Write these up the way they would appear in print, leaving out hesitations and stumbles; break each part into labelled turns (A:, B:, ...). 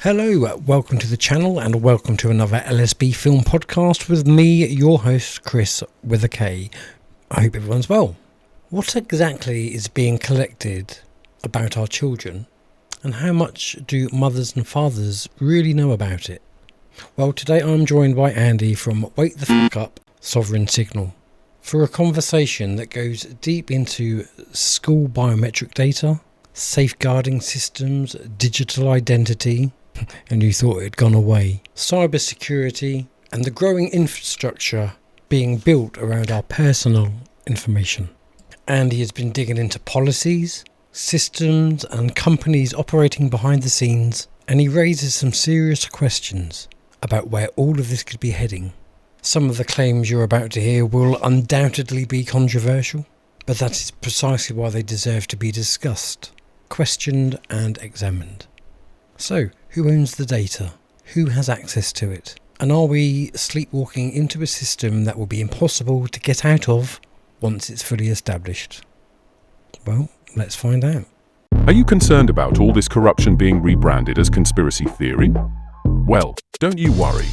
A: Hello, welcome to the channel and welcome to another LSB film podcast with me, your host, Chris with a K. I hope everyone's well. What exactly is being collected about our children and how much do mothers and fathers really know about it? Well, today I'm joined by Andy from Wake the Fuck Up, Sovereign Signal, for a conversation that goes deep into school biometric data, safeguarding systems, digital identity, and you thought it had gone away, cybersecurity, and the growing infrastructure being built around our personal information. Andy has been digging into policies, systems, and companies operating behind the scenes, and he raises some serious questions about where all of this could be heading. Some of the claims you're about to hear will undoubtedly be controversial, but that is precisely why they deserve to be discussed, questioned, and examined. So, who owns the data? Who has access to it? And are we sleepwalking into a system that will be impossible to get out of once it's fully established? Well, let's find out.
B: Are you concerned about all this corruption being rebranded as conspiracy theory? Well, don't you worry.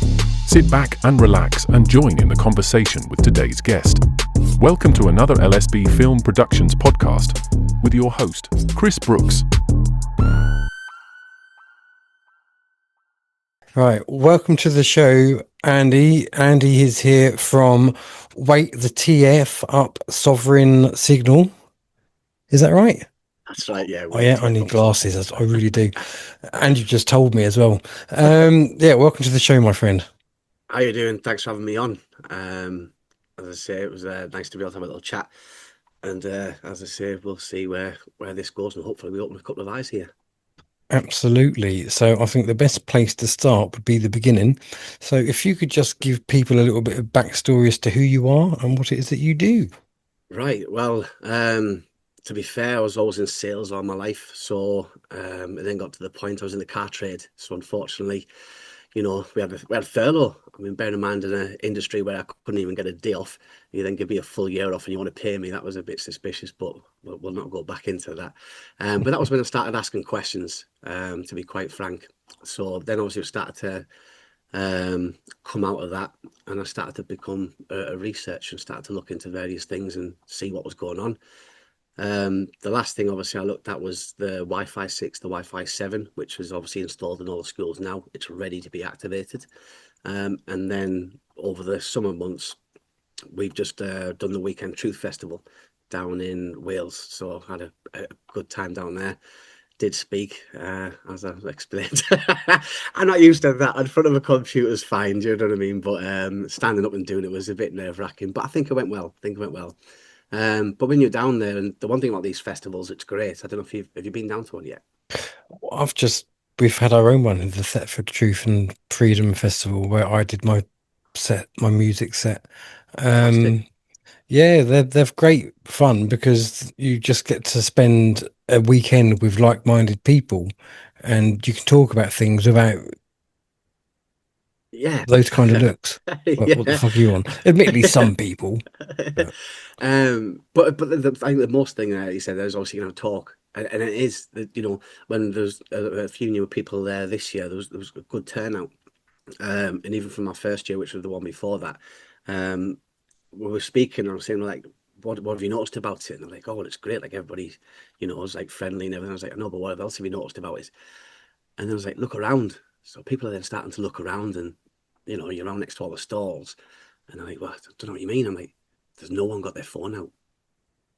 B: Sit back and relax and join in the conversation with today's guest. Welcome to another LSB Film Productions podcast with your host, Chris Brooks.
A: Right, welcome to the show, Andy. Andy is here from Wake the TF Up Sovereign Signal. Is that right?
C: That's right, yeah.
A: Oh, yeah, I need glasses. I really do. And you just told me as well. Yeah, welcome to the show, my friend.
C: How you doing? Thanks for having me on. As I say, it was nice to be able to have a little chat. And as I say, we'll see where this goes, and hopefully we open a couple of eyes here.
A: Absolutely. So I think the best place to start would be the beginning. So if you could just give people a little bit of backstory as to who you are and what it is that you do.
C: Right. Well, to be fair, I was always in sales all my life. So it then got to the point I was in the car trade. So unfortunately, we had furlough. I mean, bearing in mind in an industry where I couldn't even get a day off, you then give me a full year off and you want to pay me. That was a bit suspicious, but we'll not go back into that. But that was when I started asking questions, to be quite frank. So then obviously I started to come out of that, and I started to become a researcher and started to look into various things and see what was going on. The last thing obviously I looked at was the Wi-Fi 6, the Wi-Fi 7, which was obviously installed in all the schools now. It's ready to be activated. And then over the summer months, we've just done the Weekend Truth Festival down in Wales. So I had a good time down there. Did speak, as I explained. I'm not used to that. In front of a computer is fine, do you know what I mean? But standing up and doing it was a bit nerve-wracking. But I think it went well. But when you're down there, and the one thing about these festivals, it's great. I don't know if have you been down to one yet?
A: We've had our own one, the Thetford Truth and Freedom Festival, where I did my music set. Yeah, they're great fun because you just get to spend a weekend with like-minded people, and you can talk about things without those kind of looks. What the fuck are you on? Admittedly, some people.
C: But I think the most thing that he said, there's obviously talk, and it is that when there's a few new people there this year, there was a good turnout, and even from my first year, which was the one before that, we were speaking, and I was saying like, what have you noticed about it? And they're like, oh, it's great, like everybody, is like friendly and everything. I was like, no, but what else have you noticed about it? And then I was like, look around. So people are then starting to look around, and you're around next to all the stalls, and I'm like, well, I don't know what you mean. I'm like, there's no one got their phone out,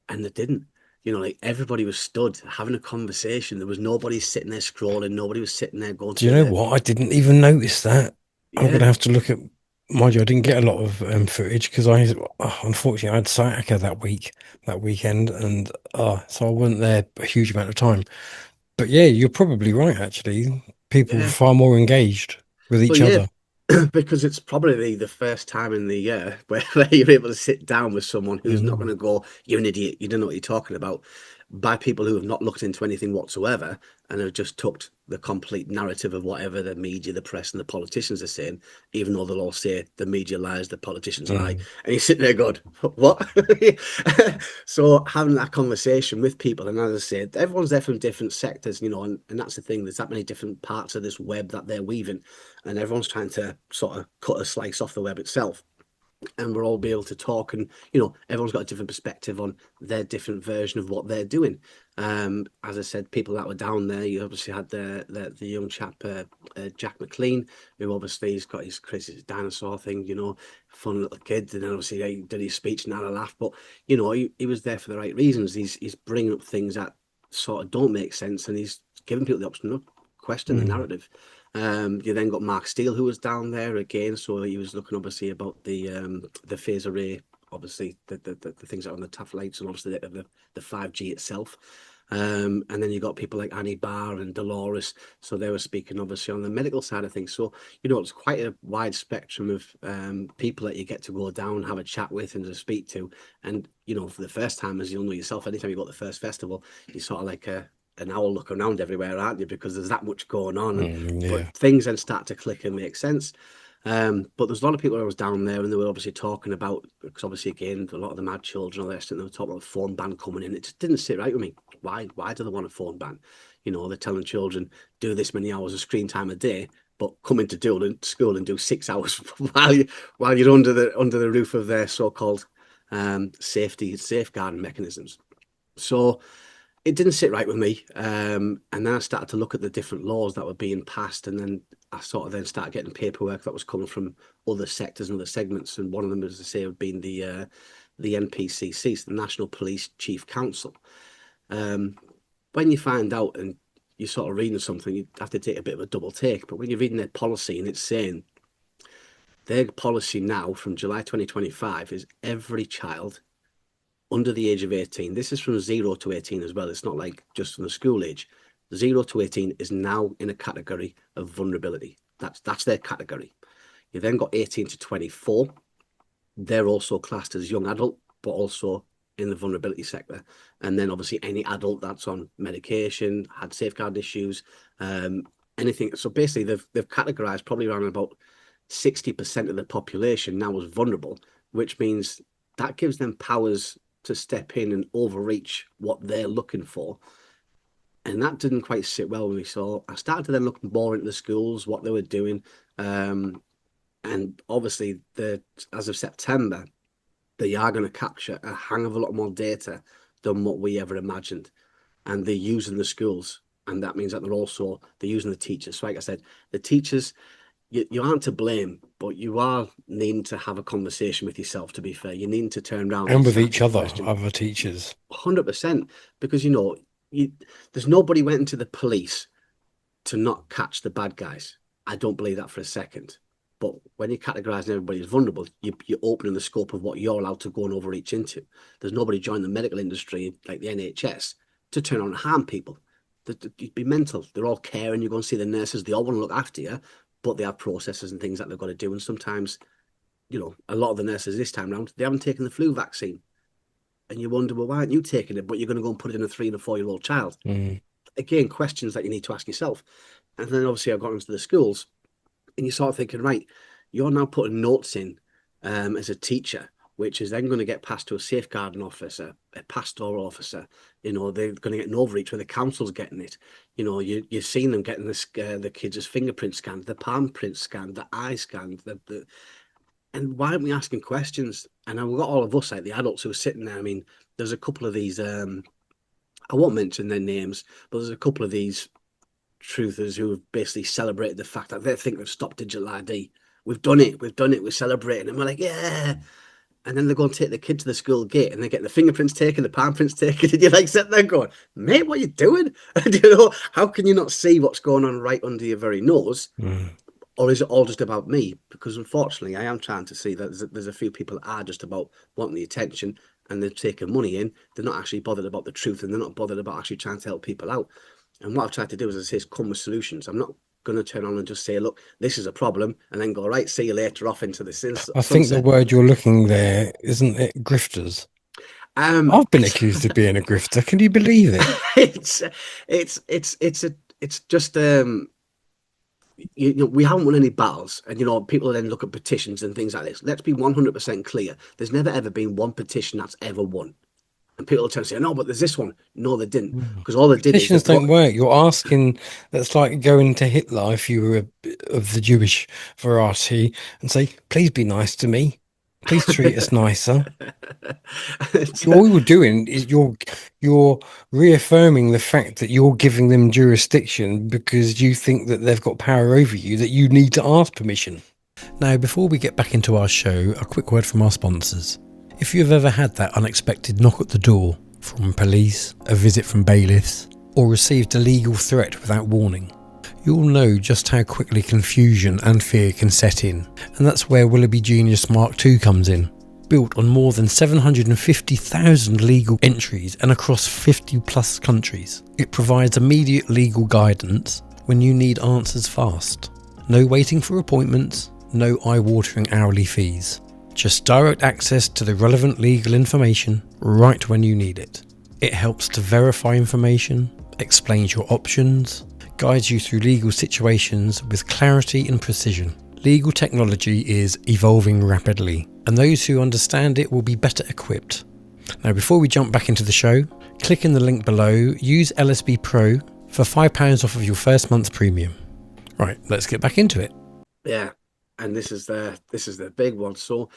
C: and they didn't. Like everybody was stood having a conversation. There was nobody sitting there scrolling. Nobody was sitting there going.
A: Do you know what? I didn't even notice that. I'm gonna have to look at. Mind you, I didn't get a lot of footage because unfortunately I had sciatica that weekend, and so I wasn't there a huge amount of time. But yeah, you're probably right. Actually, people were far more engaged with each other.
C: Because it's probably the first time in the year where you're able to sit down with someone who's not going to go, you're an idiot, you don't know what you're talking about, by people who have not looked into anything whatsoever and have just took the complete narrative of whatever the media, the press, and the politicians are saying, even though they'll all say the media lies, the politicians lie. And you're sitting there going, what? So having that conversation with people, and as I said, everyone's there from different sectors, and that's the thing, there's that many different parts of this web that they're weaving, and everyone's trying to sort of cut a slice off the web itself. And we'll all be able to talk, and everyone's got a different perspective on their different version of what they're doing. As I said, people that were down there, you obviously had the young chap, Jack McLean, who obviously he's got his crazy dinosaur thing, fun little kid, and then obviously he did his speech and had a laugh, but he was there for the right reasons. He's bringing up things that sort of don't make sense, and he's giving people the option to question the narrative. You then got Mark Steele, who was down there again, so he was looking obviously about the phase array, obviously the things that are on the TAF lights, and obviously the 5G itself. And then you got people like Annie Barr and Dolores, so they were speaking obviously on the medical side of things. So it's quite a wide spectrum of people that you get to go down, have a chat with, and to speak to. And for the first time, as you'll know yourself, anytime you go to the first festival, you sort of like an owl look around everywhere, aren't you? Because there's that much going on, but things then start to click and make sense. But there's a lot of people who was down there, and they were obviously talking about, because obviously again, a lot of them had children, all this, and they were talking about a phone ban coming in. It just didn't sit right with me. Why do they want a phone ban? They're telling children do this many hours of screen time a day, but come into school and do 6 hours while you're under the roof of their so-called safeguarding mechanisms. So it didn't sit right with me, and then I started to look at the different laws that were being passed, and then I sort of then started getting paperwork that was coming from other sectors and other segments, and one of them, as I say, had been the NPCC, so the National Police Chief Council. When you find out and you're sort of reading something, you have to take a bit of a double take, but when you're reading their policy and it's saying their policy now from July 2025 is every child under the age of 18, this is from 0 to 18 as well, it's not like just from the school age, 0 to 18 is now in a category of vulnerability. That's their category. You then got 18 to 24. They're also classed as young adult, but also in the vulnerability sector. And then obviously any adult that's on medication, had safeguard issues, anything. So basically they've categorized probably around about 60% of the population now as vulnerable, which means that gives them powers to step in and overreach what they're looking for. And that didn't quite sit well with me. So I started to then look more into the schools, what they were doing. And obviously, as of September, they are going to capture a hang of a lot more data than what we ever imagined. And they're using the schools. And that means that they're using the teachers. So like I said, the teachers, you aren't to blame, but you are needing to have a conversation with yourself, to be fair. You need to turn around
A: and with each other, other teachers.
C: 100%. Because, there's nobody went into the police to not catch the bad guys. I don't believe that for a second. But when you're categorising everybody as vulnerable, you're opening the scope of what you're allowed to go and overreach into. There's nobody joined the medical industry, like the NHS, to turn on and harm people. You'd be mental. They're all caring. You go and see the nurses. They all want to look after you, but they have processes and things that they've got to do. And sometimes, a lot of the nurses this time around, they haven't taken the flu vaccine. And you wonder, well, why aren't you taking it? But you're going to go and put it in a 3 and a 4-year-old child. Again, questions that you need to ask yourself. And then obviously I got into the schools, and you're sort of thinking, right, you're now putting notes in as a teacher, which is then going to get passed to a safeguarding officer, a pastoral officer. They're going to get an overreach where the council's getting it. You're seeing them getting the kids' fingerprint scanned, the palm print scanned, the eye scanned, and why aren't we asking questions? And we've got all of us, like the adults who are sitting there. I mean, there's a couple of these, I won't mention their names, but there's a couple of these truthers who have basically celebrated the fact that they think they've stopped digital ID. We've done it, we're celebrating. And we're like, yeah. And then they go and take the kid to the school gate, and they get the fingerprints taken, the palm prints taken, and you're like sitting there going, mate, what are you doing? How can you not see what's going on right under your very nose? Or is it all just about me? Because unfortunately, I am trying to see that there's a few people that are just about wanting the attention, and they're taking money in. They're not actually bothered about the truth, and they're not bothered about actually trying to help people out. And what I've tried to do, as I say, is come with solutions. I'm not going to turn on and just say, look, this is a problem, and then go, right, see you later, off into the sunset.
A: I think the word you're looking there, isn't it grifters? I've been accused of being a grifter. Can you believe it?
C: It's it's just we haven't won any battles, and people then look at petitions and things like this. Let's be 100% clear. There's never ever been one petition that's ever won. And people tend to say, no, but there's this one. No, they didn't. Because all they did is
A: Petitions don't work. You're asking, that's like going to Hitler if you were of the Jewish variety and say, please be nice to me. Please treat us nicer. All you're doing is you're reaffirming the fact that you're giving them jurisdiction because you think that they've got power over you, that you need to ask permission. Now, before we get back into our show, a quick word from our sponsors. If you've ever had that unexpected knock at the door from police, a visit from bailiffs, or received a legal threat without warning, you'll know just how quickly confusion and fear can set in, and that's where Willoughby Genius Mark II comes in. Built on more than 750,000 legal entries and across 50 plus countries, it provides immediate legal guidance when you need answers fast. No waiting for appointments, no eye-watering hourly fees. Just direct access to the relevant legal information right when you need it. It helps to verify information, explains your options, guides you through legal situations with clarity and precision. Legal technology is evolving rapidly, and those who understand it will be better equipped. Now, before we jump back into the show, click in the link below, use LSB Pro for £5 off of your first month's premium. Right, let's get back into it.
C: Yeah, and this is the big one. So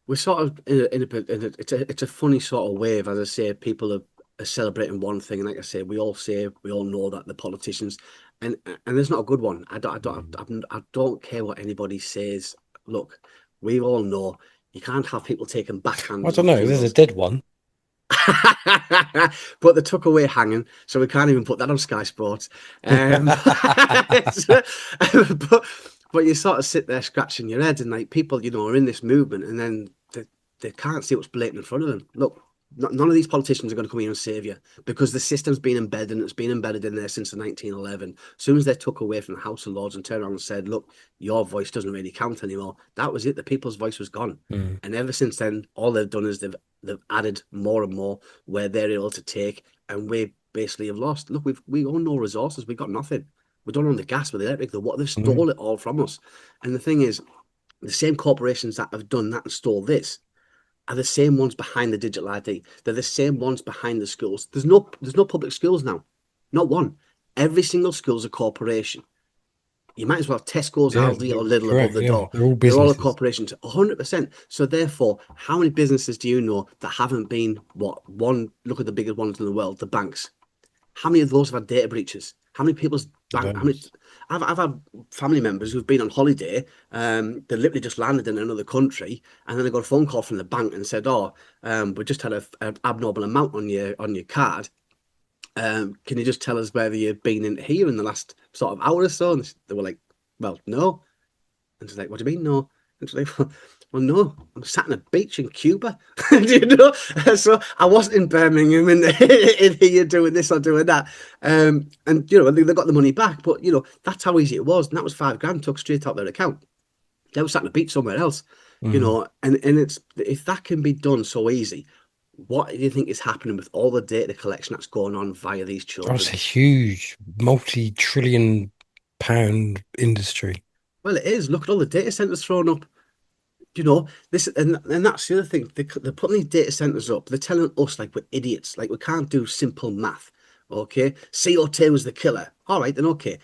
C: we're sort of it's a funny sort of wave. As I say, people are celebrating one thing, and like I say, we all know that the politicians, and there's not a good one. I don't care what anybody says. Look, we all know you can't have people taking backhands.
A: I don't know. There's a dead one.
C: But they took away hanging, so we can't even put that on Sky Sports. But you sort of sit there scratching your head, and like people, are in this movement, and then they can't see what's blatant in front of them. Look, none of these politicians are going to come here and save you, because the system's been embedded, and it's been embedded in there since the 1911. As soon as they took away from the House of Lords and turned around and said, look, your voice doesn't really count anymore, that was it. The people's voice was gone. And ever since then, all they've done is they've added more and more where they're able to take, and we basically have lost. Look, we own no resources. We've got nothing. We don't own the gas, with the electric, the water. They've stole it all from us. And the thing is, the same corporations that have done that and stole this are the same ones behind the digital ID. They're the same ones behind the schools. There's no public schools now. Not one. Every single school's a corporation. You might as well have Tesco's, Aldi, or Lidl above the door. They're all a corporation, 100%. So therefore, how many businesses do you know that haven't been, one, look at the biggest ones in the world, the banks. How many of those have had data breaches? How many people's bank? I've had family members who've been on holiday. They literally just landed in another country, and then they got a phone call from the bank and said, "Oh, we just had an abnormal amount on your card. Can you just tell us whether you've been in here in the last sort of hour or so?" And they were like, "Well, no." And she's like, "What do you mean, no?" And she's like, "Well, no, I'm sat on a beach in Cuba." So I wasn't in Birmingham in here doing this or doing that. And they got the money back, but that's how easy it was. And that was £5,000 took straight out their account. They were sat on a beach somewhere else, and it's, if that can be done so easy, what do you think is happening with all the data collection that's going on via these children?
A: It's a huge multi-trillion pound industry.
C: Well, it is. Look at all the data centers thrown up. This, and that's the other thing. They're putting these data centers up. They're telling us like we're idiots, like we can't do simple math. Okay, CO2 is the killer. All right, then okay.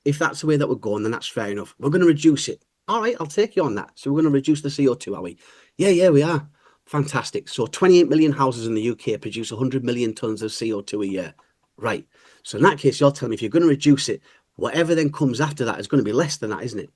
C: If that's the way that we're going, then that's fair enough. We're going to reduce it. All right, I'll take you on that. So we're going to reduce the CO2, are we? Yeah, we are. Fantastic. So 28 million houses in the UK produce 100 million tons of CO2 a year. Right. So in that case, you're telling me if you're going to reduce it, whatever then comes after that is going to be less than that, isn't it?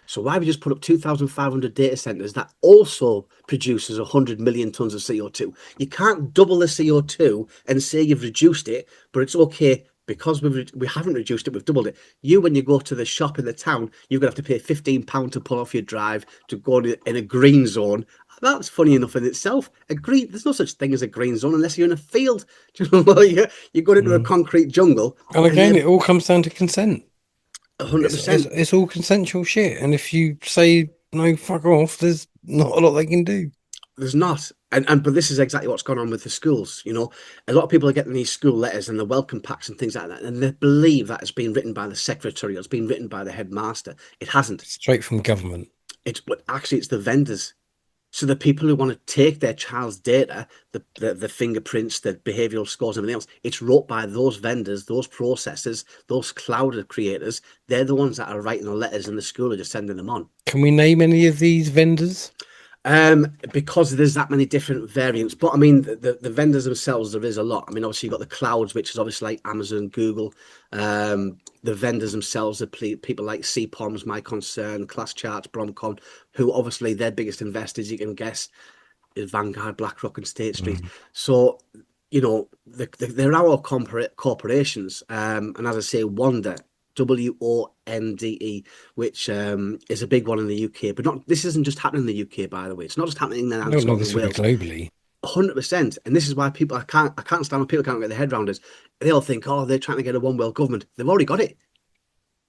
C: So why we just put up 2,500 data centers that also produces 100 million tons of CO2? You can't double the CO2 and say you've reduced it, but it's okay because we haven't reduced it, we've doubled it. When you go to the shop in the town, you're going to have to pay £15 to pull off your drive to go in a green zone. That's funny enough in itself. There's no such thing as a green zone unless you're in a field. You're going into a concrete jungle.
A: And again, it all comes down to consent.
C: 100%.
A: It's all consensual shit, and if you say no, fuck off, there's not a lot they can do.
C: There's not, And but this is exactly what's gone on with the schools. A lot of people are getting these school letters and the welcome packs and things like that, and they believe that it's been written by the secretary or it's been written by the headmaster. It hasn't.
A: Straight from government.
C: It's the vendors. So the people who want to take their child's data, the fingerprints, the behavioural scores, and everything else, it's wrote by those vendors, those processors, those cloud creators. They're the ones that are writing the letters, and the school are just sending them on.
A: Can we name any of these vendors?
C: Because there's that many different variants. But I mean, the vendors themselves, there is a lot. I mean, obviously, you've got the clouds, which is obviously like Amazon, Google. The vendors themselves are people like CPOMs, My Concern, Class Charts, Bromcon, who obviously their biggest investors, you can guess, is Vanguard, BlackRock, and State Street. So, they're our corporations. And as I say, Wanda. WONDE, which is a big one in the UK, but not. This isn't just happening in the UK, by the way. It's not just happening in England and
A: No,
C: Scotland
A: this
C: and
A: would be
C: Wales.
A: globally.
C: 100%, and this is why people I can't stand when people can't get their head around it. They all think, oh, they're trying to get a one world government. They've already got it.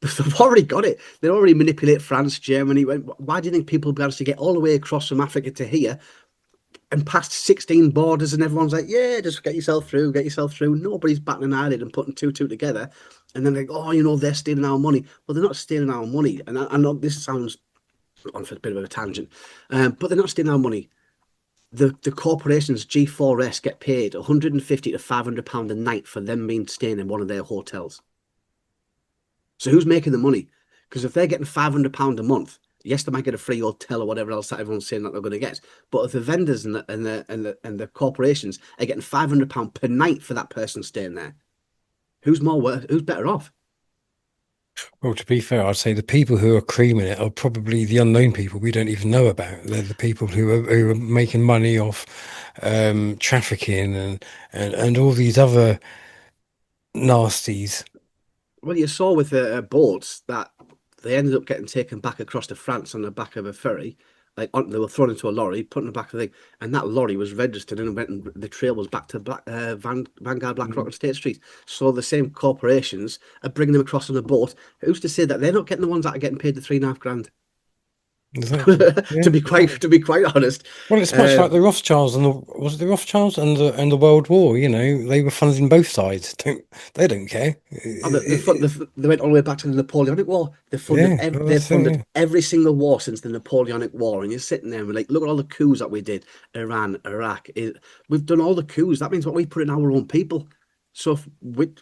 C: They've already got it. They already manipulate France, Germany. Why do you think people managed to get all the way across from Africa to here and past 16 borders, and everyone's like, yeah, just get yourself through, get yourself through. Nobody's batting an eyelid and putting two together. And then they go, oh, they're stealing our money. Well, they're not stealing our money. And I know this sounds on for a bit of a tangent, but they're not stealing our money. The corporations, G4S, get paid £150 to £500 a night for them being staying in one of their hotels. So who's making the money? Because if they're getting £500 a month, yes, they might get a free hotel or whatever else that everyone's saying that they're going to get. But if the vendors and the corporations are getting £500 per night for that person staying there, who's better off?
A: Well, to be fair, I'd say the people who are creaming it are probably the unknown people we don't even know about. They're the people who are making money off trafficking and all these other nasties.
C: Well, you saw with the boats that they ended up getting taken back across to France on the back of a ferry. They were thrown into a lorry, put in the back of the thing, and that lorry was registered and the trail was back to Vanguard, BlackRock, and State Street. So the same corporations are bringing them across on a boat. Who's to say that they're not getting the ones that are getting paid the £3.5
A: Exactly.
C: grand?
A: Yeah.
C: To be quite honest.
A: Well, it's much like the Rothschilds and was it the Rothschilds and the World War? They were funding both sides. They don't care.
C: They went all the way back to the Napoleonic War. They funded every single war since the Napoleonic War, and you're sitting there and we're like, look at all the coups that we did. Iran, Iraq. We've done all the coups. That means what we put in our own people. So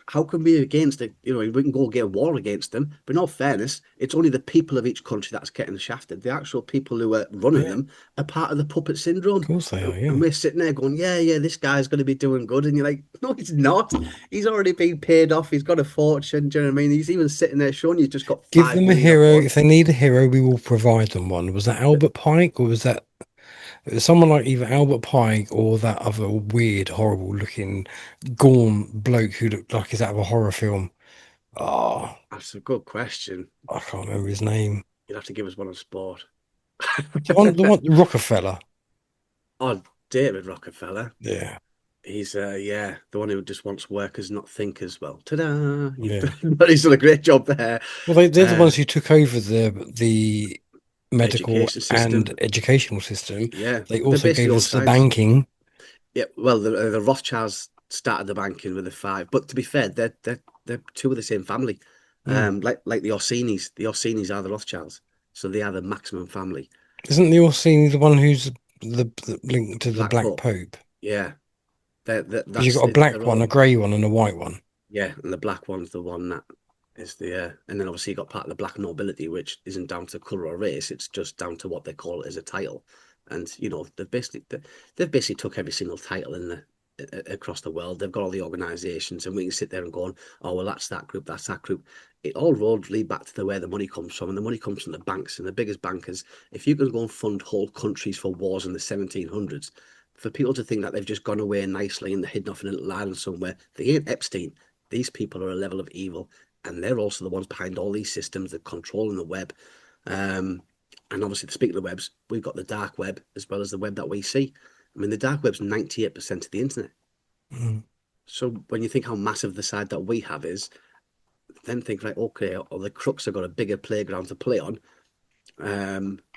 C: how can we against it? We can go get a war against them, but in all fairness, it's only the people of each country that's getting shafted. The actual people who are running them are part of the puppet syndrome.
A: Of course they are, yeah.
C: And we're sitting there going, yeah, this guy's going to be doing good. And you're like, no, he's not. He's already been paid off. He's got a fortune. Do you know what I mean? He's even sitting there showing you just got
A: Give them a hero. If they need a hero, we will provide them one. Was that Albert Pike or was that someone like either Albert Pike or that other weird, horrible looking gaunt bloke who looked like he's out of a horror film? Oh,
C: that's a good question.
A: I can't remember his name.
C: You'd have to give us one on sport.
A: the Rockefeller.
C: Oh, David Rockefeller.
A: Yeah.
C: He's the one who just wants workers, not thinkers. Well, ta-da!
A: Yeah.
C: But he's done a great job there.
A: Well, they're the ones who took over the medical and educational system.
C: Yeah,
A: they also gave us the banking.
C: Yeah, well, the Rothschilds started the banking with the five, but to be fair, they're two of the same family. Like the Orsini's. The Orsini's are the Rothschilds, so they are the maximum family.
A: Isn't the Orsini the one who's the link to the Black Pope?
C: Yeah,
A: you've got a black one, a grey one, and a white one.
C: Yeah, and the black one's the one that is the and then obviously you got part of the black nobility, which isn't down to colour or race; it's just down to what they call it as a title. And they've basically took every single title in across the world. They've got all the organisations, and we can sit there and go, oh well, that's that group, that's that group. It all roads lead back to where the money comes from, and the money comes from the banks and the biggest bankers. If you can go and fund whole countries for wars in the 1700s, for people to think that they've just gone away nicely and they're hidden off in a little island somewhere, they ain't Epstein. These people are a level of evil, and they're also the ones behind all these systems that controlling the web. And obviously, to speak of the webs, we've got the dark web as well as the web that we see. I mean, the dark web's 98% of the internet. So when you think how massive the side that we have is, then think, right, okay, or the crooks have got a bigger playground to play on.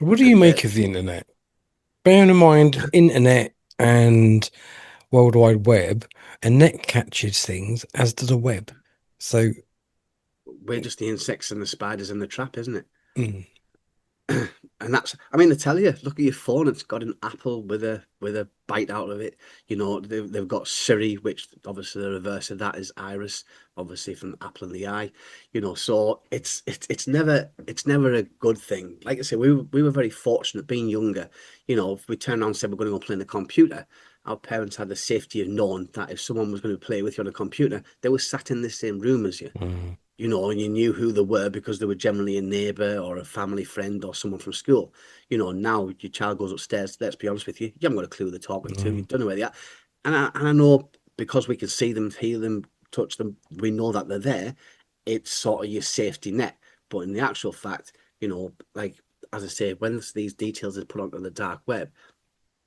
A: What do you make of the internet? Bearing in mind, internet and World Wide Web, a net catches things, as does a web. So,
C: We're just the insects and the spiders in the trap, isn't it?
A: mm,
C: And that's, I mean, they tell you, look at your phone, it's got an apple with a bite out of it. You know, they've got Siri, which obviously the reverse of that is Iris, obviously from the apple in the eye. You know, so it's never a good thing. Like I say, we were very fortunate being younger. You know, if we turned around and said we're going to go play on the computer, our parents had the safety of knowing that if someone was going to play with you on a computer, they were sat in the same room as you.
A: mm,
C: You know, and you knew who they were because they were generally a neighbour or a family friend or someone from school. You know, now your child goes upstairs, let's be honest with you, you haven't got a clue who they're talking to, you
A: mm.
C: don't know where they are. And I know because we can see them, hear them, touch them, we know that they're there, it's sort of your safety net. But in the actual fact, you know, like, as I say, when these details are put onto the dark web,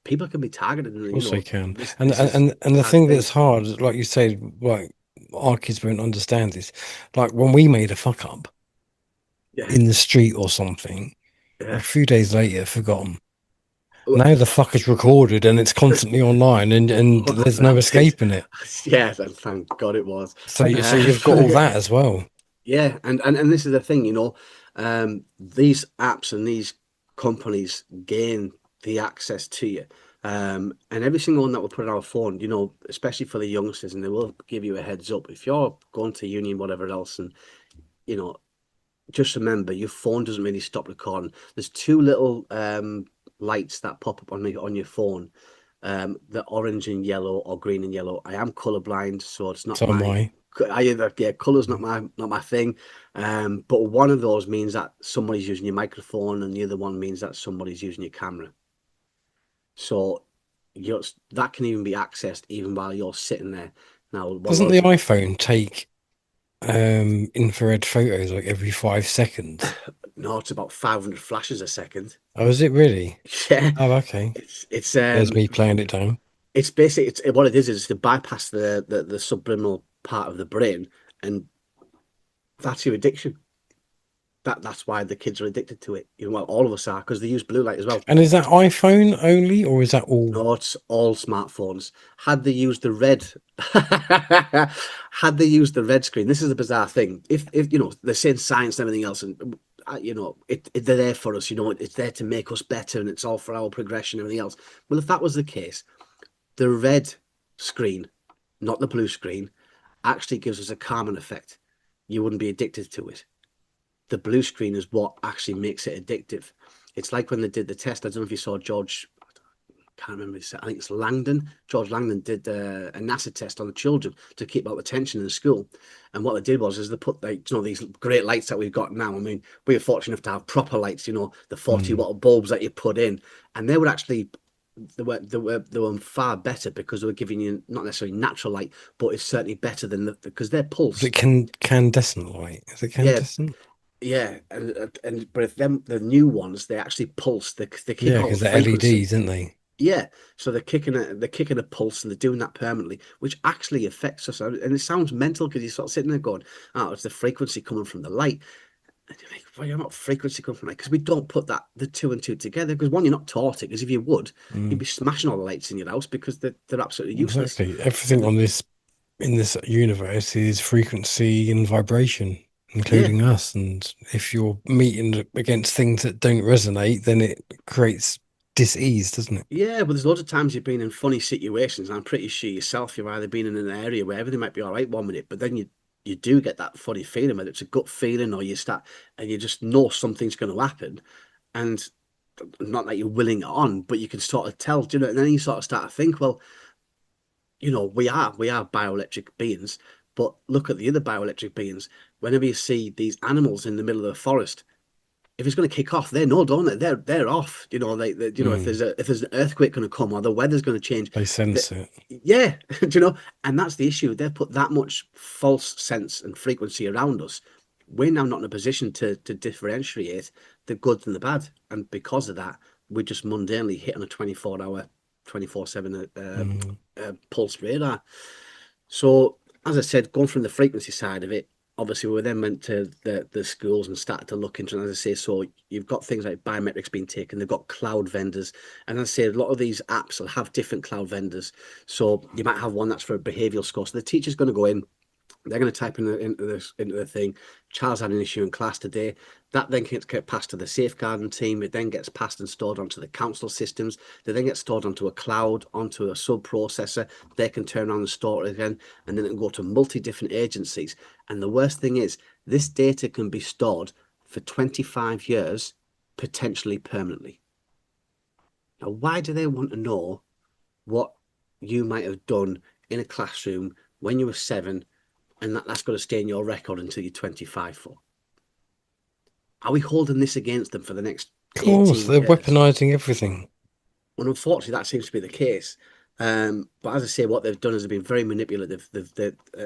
C: people can be targeted
A: Of
C: and, you
A: course they
C: know,
A: can.
C: this is
A: And
C: a
A: the
C: bad
A: thing
C: thing.
A: that's hard, like you said, like our kids won't understand this. Like when we made a fuck up
C: Yeah.
A: in the street or something, a
C: Yeah.
A: few days later, forgotten. Now the fuck is recorded and it's constantly online, and
C: Oh,
A: there's no
C: that's it.
A: escaping it.
C: Yes, and thank God it was.
A: So you've got all that as well.
C: Yeah, and this is the thing, you know, these apps and these companies gain the access to you. And every single one that we put on our phone, you know, especially for the youngsters, and they will give you a heads up. If you're going to uni and whatever else, and you know, just remember your phone doesn't really stop recording. There's two little lights that pop up on your phone, the orange and yellow or green and yellow. I am colorblind, so it's not
A: So am
C: my.
A: I.
C: Yeah, color's not my thing. But one of those means that somebody's using your microphone, and the other one means that somebody's using your camera. So that can even be accessed even while you're sitting there. Now, what
A: Doesn't the
C: loads of
A: iPhone take infrared photos like every 5 seconds?
C: no, it's about 500 flashes a second.
A: Oh, is it really?
C: Yeah,
A: Oh, okay.
C: it's
A: There's me playing it down.
C: it's basically what it is to bypass the subliminal part of the brain, and that's your addiction. That's why the kids are addicted to it. You know, well, all of us are because they use blue light as well.
A: And is that iPhone only, or is that all?
C: No, it's all smartphones. Had they used the red, had they used the red screen, this is the bizarre thing. If you know they're saying science and everything else, and you know they're there for us. You know, it's there to make us better, and it's all for our progression and everything else. Well, if that was the case, the red screen, not the blue screen, actually gives us a calming effect. You wouldn't be addicted to it. The blue screen is what actually makes it addictive. It's like when they did the test. I don't know if you saw George. I can't remember. I think it's Langdon. George Langdon did a NASA test on the children to keep out the tension in the school. And what they did was, is they put like, you know, these great lights that we've got now. I mean, we were fortunate enough to have proper lights. You know, the 40-watt bulbs that you put in, and they were actually they were far better because they were giving you not necessarily natural light, but it's certainly better than because they're
A: Is it
C: pulsed.
A: candescent light? Is it
C: Yeah,
A: candescent?
C: yeah, and but if them the new ones, they actually pulse. They kick
A: Yeah,
C: out a
A: because they're
C: frequency.
A: LEDs, aren't they?
C: Yeah, so they're kicking a pulse and they're doing that permanently, which actually affects us. And it sounds mental because you're sort of sitting there going, "Oh, it's the frequency coming from the light." And you're like, "Well, you're not frequency coming from light," because we don't put the two and two together. Because one, you're not taught it. Because if you would, you'd
A: Mm,
C: be smashing all the lights in your house because they're absolutely useless.
A: exactly. Everything
C: And
A: on this in this universe is frequency and vibration,
C: yeah,
A: including us. And if you're meeting against things that don't resonate, then it creates dis-ease, doesn't it?
C: yeah, but there's loads of times you've been in funny situations. And I'm pretty sure yourself, you've either been in an area where everything might be all right 1 minute, but then you do get that funny feeling, whether it's a gut feeling or you start and you just know something's going to happen, and not that you're willing it on, but you can sort of tell, do you know? And then you sort of start to think, well, you know, we are bioelectric beings, but look at the other bioelectric beings. Whenever you see these animals in the middle of the forest, if it's going to kick off, they know, don't they? They're off. You know, you know, if
A: Mm,
C: there's an earthquake going to come or the weather's going to change,
A: they
C: they,
A: sense it.
C: yeah, do you know? And that's the issue. They've put that much false sense and frequency around us. We're now not in a position to differentiate the good and the bad, and because of that, we just mundanely hit on a 24-hour, 24/7
A: Mm,
C: pulse radar. So, as I said, going from the frequency side of it, obviously we then went to the schools and started to look into it. As I say, so you've got things like biometrics being taken. They've got cloud vendors, and as I say, a lot of these apps will have different cloud vendors. So you might have one that's for a behavioural score. So the teacher's going to go in, they're going to type into the thing, child's had an issue in class today. That then gets passed to the safeguarding team. It then gets passed and stored onto the council systems. They then get stored onto a cloud, onto a sub processor. They can turn around and store it again, and then it can go to multi different agencies. And the worst thing is, this data can be stored for 25 years, potentially permanently. Now, why do they want to know what you might have done in a classroom when you were 7, and that's got to stay in your record until you're 25 for? Are we holding this against them for the next
A: Of course,
C: 18
A: they're
C: years?
A: weaponizing everything.
C: Well, unfortunately, that seems to be the case. But as I say, what they've done is they've been very manipulative.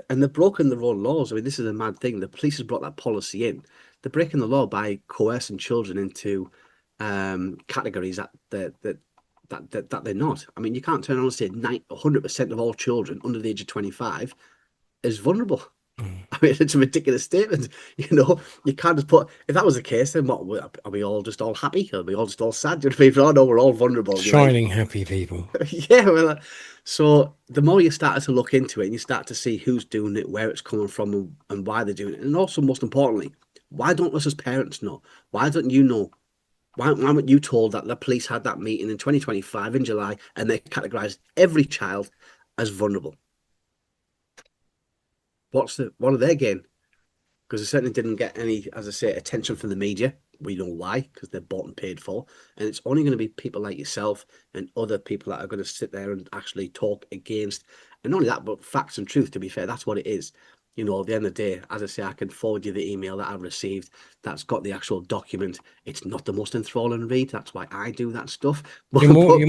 C: And they've broken their own laws. I mean, this is a mad thing. The police has brought that policy in. They're breaking the law by coercing children into categories that they're not. I mean, you can't turn around and say 100% of all children under the age of 25 is vulnerable. I mean, it's a ridiculous statement. You can't just put, if that was the case, then what, are we all just all happy? Are we all just all sad? Do you know what I mean? Oh, no, we're all vulnerable. You're like,
A: Shining happy people.
C: yeah, well, so the more you start to look into it and you start to see who's doing it, where it's coming from, and why they're doing it, and also, most importantly, why don't us as parents know? Why don't you know? Why weren't you told that the police had that meeting in 2025 in July and they categorised every child as vulnerable? What are they getting? Because they certainly didn't get any, as I say, attention from the media. We know why, because they're bought and paid for. And it's only going to be people like yourself and other people that are going to sit there and actually talk against. And not only that, but facts and truth, to be fair. That's what it is. At the end of the day, as I say, I can forward you the email that I've received that's got the actual document. It's not the most enthralling read. That's why I do that stuff.
A: You're more,
C: But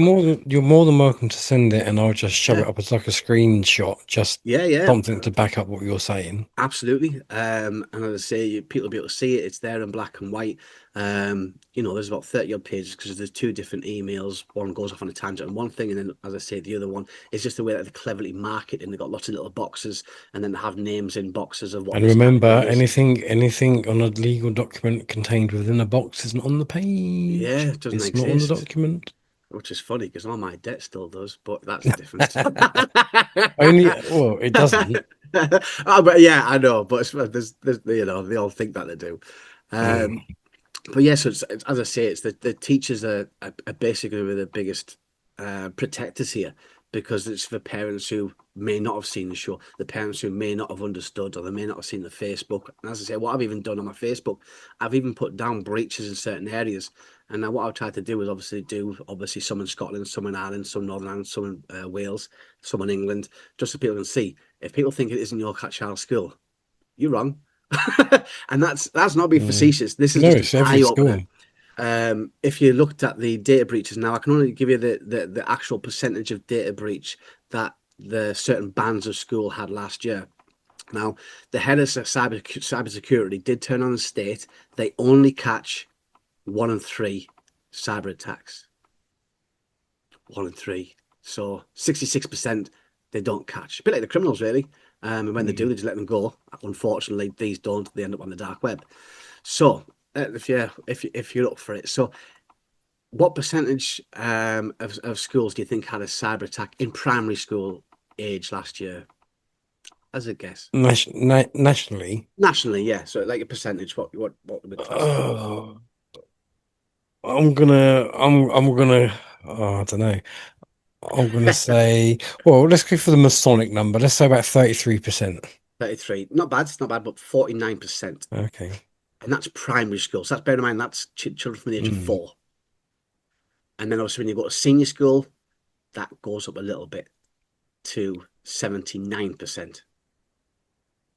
A: you're more than welcome to send it, and I'll just shove
C: yeah,
A: it up as like a screenshot, just
C: yeah.
A: something to back up what you're saying.
C: Absolutely. And as I say, people will be able to see it. It's there in black and white. There's about 30 odd pages because there's two different emails. One goes off on a tangent on one thing, and then, as I say, the other one is just the way that they cleverly market, and they've got lots of little boxes, and then they have names in boxes of what
A: And
C: this
A: remember,
C: category is.
A: anything on a legal document contained within a box isn't on the
C: Yeah,
A: page.
C: it doesn't
A: It's not on the
C: exist,
A: document.
C: which is funny because all my debt still does, but that's a different.
A: Only, well, it doesn't.
C: But yeah, I know, but there's they all think that they do.
A: Mm.
C: But yes, as I say, it's the teachers are basically the biggest protectors here, because it's for parents who may not have seen the show, the parents who may not have understood, or they may not have seen the Facebook. And as I say, what I've even done on my Facebook, I've even put down breaches in certain areas. And now what I've tried to do is obviously some in Scotland, some in Ireland, some Northern Ireland, some in Wales, some in England, just so people can see. If people think it isn't your child's school, you're wrong. And that's not being
A: Mm.
C: facetious. This is
A: No,
C: just an
A: it's every
C: eye opener.
A: school.
C: If you looked at the data breaches now, I can only give you the actual percentage of data breach that the certain bands of school had last year. Now, the head of cybersecurity did turn on and state they only catch 1 in 3 cyber attacks. 1 in 3. So 66% they don't catch. A bit like the criminals, really. And when they do,
A: Mm.
C: they just let them go. Unfortunately, these don't. They end up on the dark web. So if you're up for it, so what percentage of schools do you think had a cyber attack in primary school age last year? As a guess,
A: Nationally,
C: nationally, yeah. So like a percentage, what would it class as?
A: oh, I'm gonna, oh, I don't know. I'm gonna say, well, let's go for the Masonic number. Let's say about 33%.
C: 33. Not bad. It's not bad, but 49%,
A: Okay.
C: and that's primary school. So that's, bear in mind, that's children from the age of
A: Mm.
C: 4. And then obviously when you go to senior school, that goes up a little bit to 79%.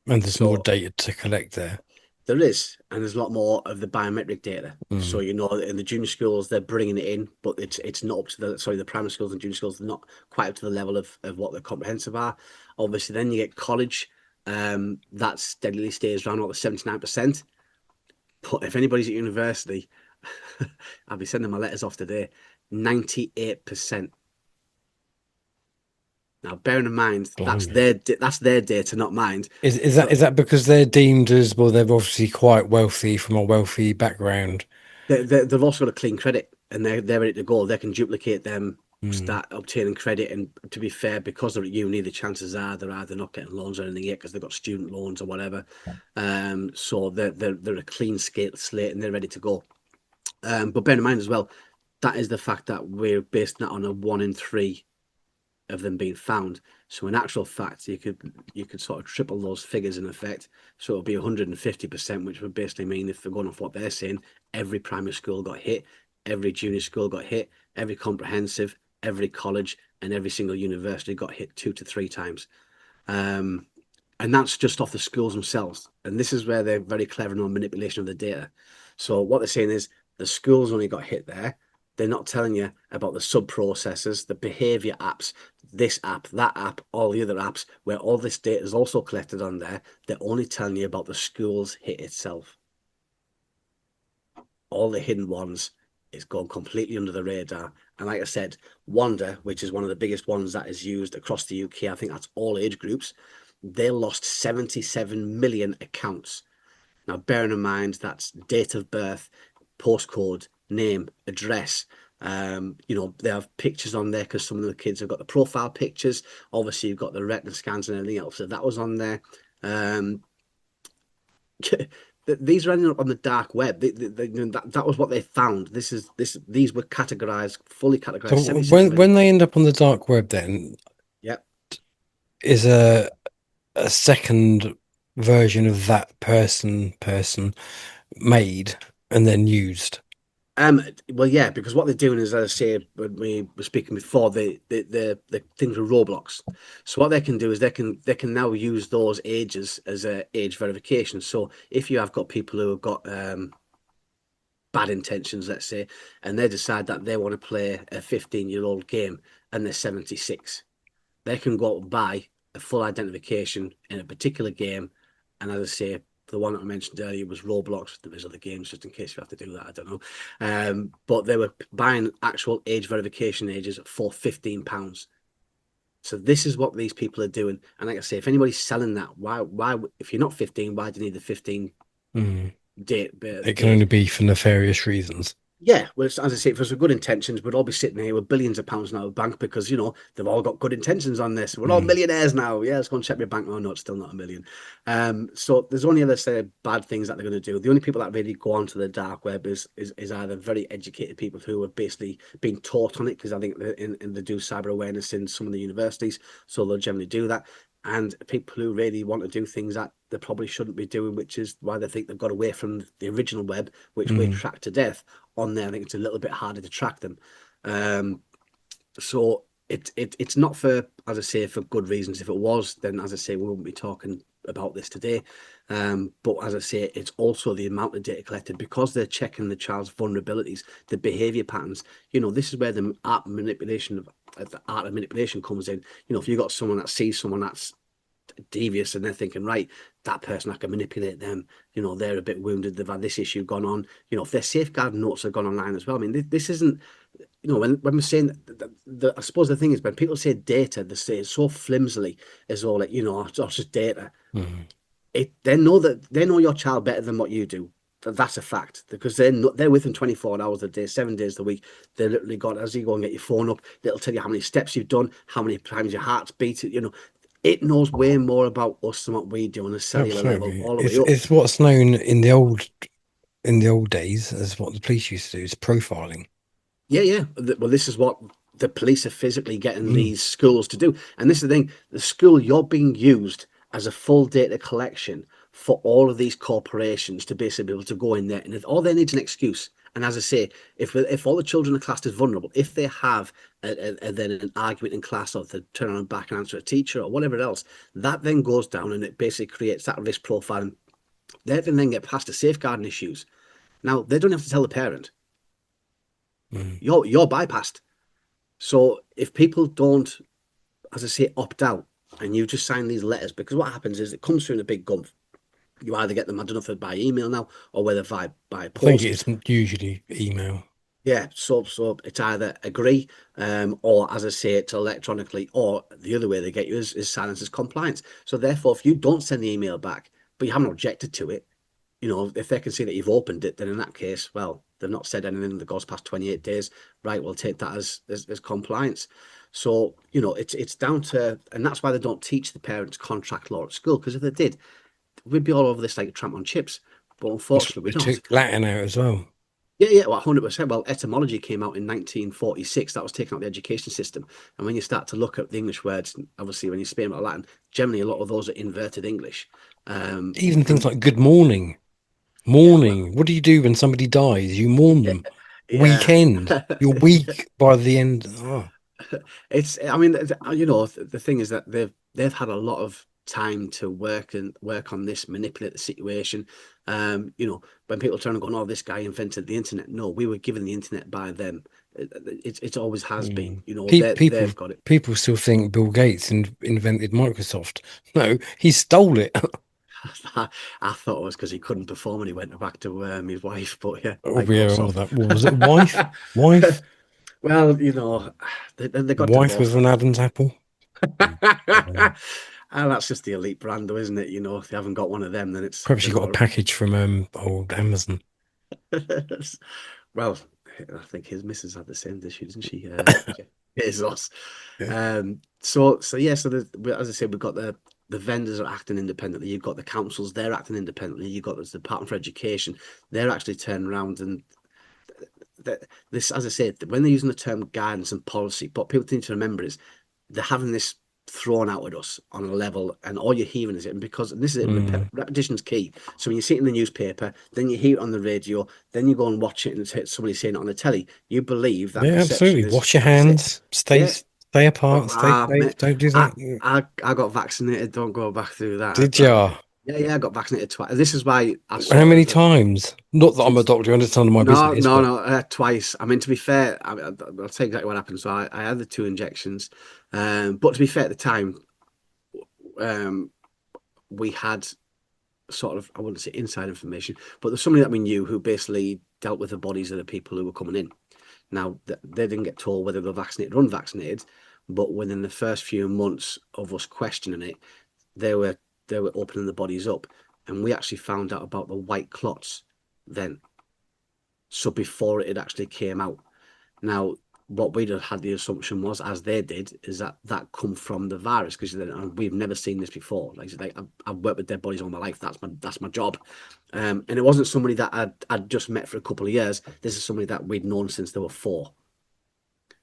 A: And there's more
C: So
A: data to collect there.
C: there is, and there's a lot more of the biometric data. So
A: Mm.
C: in the junior schools they're bringing it in, but it's not up to the primary schools and junior schools. They're not quite up to the level of what the comprehensive are. Obviously, then you get college. That steadily stays around about the 79%. But if anybody's at university, I'll be sending my letters off today. 98%. Now, bearing in mind
A: Blimey.
C: that's their data, not mine.
A: Is that because they're deemed as well? They're obviously quite wealthy from a wealthy background.
C: They've also got a clean credit, and they're ready to go. They can duplicate them,
A: Mm.
C: start obtaining credit, and to be fair, because they're at uni, the chances are they're either not getting loans or anything yet because they've got student loans or whatever. So they're a clean slate and they're ready to go. But bear in mind as well, that is the fact that we're based that on a 1 in 3 of them being found. So in actual fact, you could sort of triple those figures in effect. So it'll be 150%, which would basically mean, if they're going off what they're saying, every primary school got hit, every junior school got hit, every comprehensive, every college, and every single university got hit 2 to 3 times. Um, and that's just off the schools themselves. And this is where they're very clever on manipulation of the data. So what they're saying is the schools only got hit there. They're not telling you about the sub processors, the behavior apps, this app, that app, all the other apps, where all this data is also collected on there. They're only telling you about the school's hit itself. All the hidden ones is gone completely under the radar. And like I said, Wanda, which is one of the biggest ones that is used across the UK, I think that's all age groups, they lost 77 million accounts. Now, bearing in mind that's date of birth, postcode, name, address. They have pictures on there because some of the kids have got the profile pictures. Obviously, you've got the retina scans and everything else. So that was on there. Um, these are ending up on the dark web. That was what they found. These were categorized, fully
A: So
C: categorized. 77 million.
A: when they end up on the dark web, then
C: Yep.
A: is a second version of that person made and then used.
C: Well, yeah, because what they're doing is, as I say, when we were speaking before, the things with Roblox. So what they can do is they can now use those ages as a age verification. So if you have got people who have got bad intentions, let's say, and they decide that they want to play a 15-year-old game and they're 76, they can go out and buy a full identification in a particular game. And as I say, the one that I mentioned earlier was Roblox. There is other games, just in case you have to do that. I don't know. But they were buying actual age verification ages for £15. So this is what these people are doing. And like I say, if anybody's selling that, why, if you're not 15, why do you need the 15
A: Mm.
C: date
A: It can
C: date?
A: only be for nefarious reasons.
C: Yeah, well, as I say, for some good intentions, we'd all be sitting here with billions of pounds in our bank because, they've all got good intentions on this. We're all
A: Mm.
C: millionaires now. Yeah, let's go and check my bank. Oh, no, it's still not a million. So there's only other bad things that they're going to do. The only people that really go onto the dark web is either very educated people who have basically been taught on it, because I think they do cyber awareness in some of the universities, so they'll generally do that. And people who really want to do things that they probably shouldn't be doing, which is why they think they've got away from the original web, which we
A: Mm.
C: track to death. On there, I think it's a little bit harder to track them. So it's not for, as I say, for good reasons. If it was, then as I say, we wouldn't be talking about this today. But as I say, it's also the amount of data collected, because they're checking the child's vulnerabilities, the behavior patterns. This is where the art of manipulation comes in. If you've got someone that sees someone that's devious and they're thinking, right, that person, I can manipulate them, they're a bit wounded, they've had this issue gone on, if their safeguard notes have gone online as well. I mean, this isn't, when we're saying I suppose the thing is, when people say data, they say it so flimsily, as all like, it's just data.
A: Mm.
C: They know your child better than what you do. That's a fact, because they're with them 24 hours a day, 7 days a week. They literally got, as you go and get your phone up, it'll tell you how many steps you've done, how many times your heart's beat. It knows way more about us than what we do on a cellular level,
A: Absolutely.
C: all the way
A: It's
C: up.
A: it's what's known in the old days as what the police used to do, is profiling.
C: Yeah, yeah. Well, this is what the police are physically getting
A: Mm.
C: these schools to do. And this is the thing: the school, you're being used as a full data collection for all of these corporations to basically be able to go in there, and if all they need is an excuse. And as I say, if all the children are classed as vulnerable, if they have then an argument in class, or they turn on back and answer a teacher or whatever else, that then goes down and it basically creates that risk profile. And they can then get past the safeguarding issues. Now they don't have to tell the parent.
A: Mm.
C: You're bypassed. So if people don't, as I say, opt out, and you just sign these letters, because what happens is it comes through in a big gump. You either get them, I don't know if it's by email now, or whether by
A: I think
C: post.
A: it's usually email.
C: Yeah, so it's either agree, or as I say it electronically, or the other way they get you is silence is compliance. So therefore, if you don't send the email back, but you haven't objected to it, if they can see that you've opened it, then in that case, well, they've not said anything that goes past 28 days. Right, we'll take that as compliance. So, it's down to, and that's why they don't teach the parents contract law at school, because if they did, we'd be all over this like a tramp on chips. But
A: That's
C: unfortunately,
A: why
C: we
A: they
C: don't.
A: took Latin out as well.
C: Yeah, yeah, well, 100%. Well, etymology came out in 1946. That was taken out of the education system. And when you start to look at the English words, obviously, when you're speaking about Latin, generally a lot of those are inverted English.
A: Even things
C: And
A: like good morning,
C: yeah, well,
A: morning. What do you do when somebody dies? You mourn
C: yeah,
A: them.
C: yeah.
A: Weekend. You're weak by the end. Oh,
C: I mean, the thing is that they've had a lot of time to work on this, manipulate the situation. When people turn and go, "No, this guy invented the internet." No, we were given the internet by them. It always has been.
A: mm. People
C: They've got it.
A: people still think Bill Gates invented Microsoft. No, he stole it.
C: I thought it was because he couldn't perform and he went back to his wife, but yeah,
A: Oh yeah, all
C: Microsoft.
A: that. What was it? Wife, wife,
C: Well, they got
A: wife
C: divorced.
A: with an Adam's apple. Mm.
C: And that's just the elite brand, though, isn't it? If you haven't got one of them, then
A: Perhaps
C: they're
A: you got a
C: not.
A: package from old Amazon.
C: Well, I think his missus had the same issue, didn't she? Jeff Bezos.
A: Yeah.
C: As I said, we've got the vendors are acting independently. You've got the councils; they're acting independently. You've got the Department for Education; they're actually turning around and this, as I said, when they're using the term guidance and policy, what people need to remember is they're having this thrown out at us on a level, and all you're hearing is it. And because and this is it,
A: Mm.
C: repetition's key. So when you see it in the newspaper, then you hear it on the radio, then you go and watch it, and it's somebody saying it on the telly. You believe that
A: Yeah,
C: perception
A: absolutely.
C: is
A: Wash your
C: that's it.
A: hands.
C: Yeah.
A: Stay apart. Stay safe.
C: Mate,
A: Don't do
C: I,
A: that. Yeah.
C: I got vaccinated. Don't go back through that.
A: Did ya?
C: Yeah, I got vaccinated twice. This is why I
A: How
C: sort
A: many
C: of
A: times? Not that I'm a
C: since
A: doctor. I understand my
C: no,
A: business,
C: no,
A: but
C: no, twice. I mean, to be fair, I'll tell you exactly what happened. So I had the two injections, but to be fair, at the time, um, we had sort of, I wouldn't say inside information, but there's somebody that we knew who basically dealt with the bodies of the people who were coming in. Now, they didn't get told whether they're vaccinated or unvaccinated, but within the first few months of us questioning it, they were they were opening the bodies up, and we actually found out about the white clots then. So before it actually came out. Now, what we'd have had the assumption was, as they did, is that come from the virus because we've never seen this before. Like I've worked with dead bodies all my life. That's my job, and it wasn't somebody that I'd just met for a couple of years. This is somebody that we'd known since they were 4.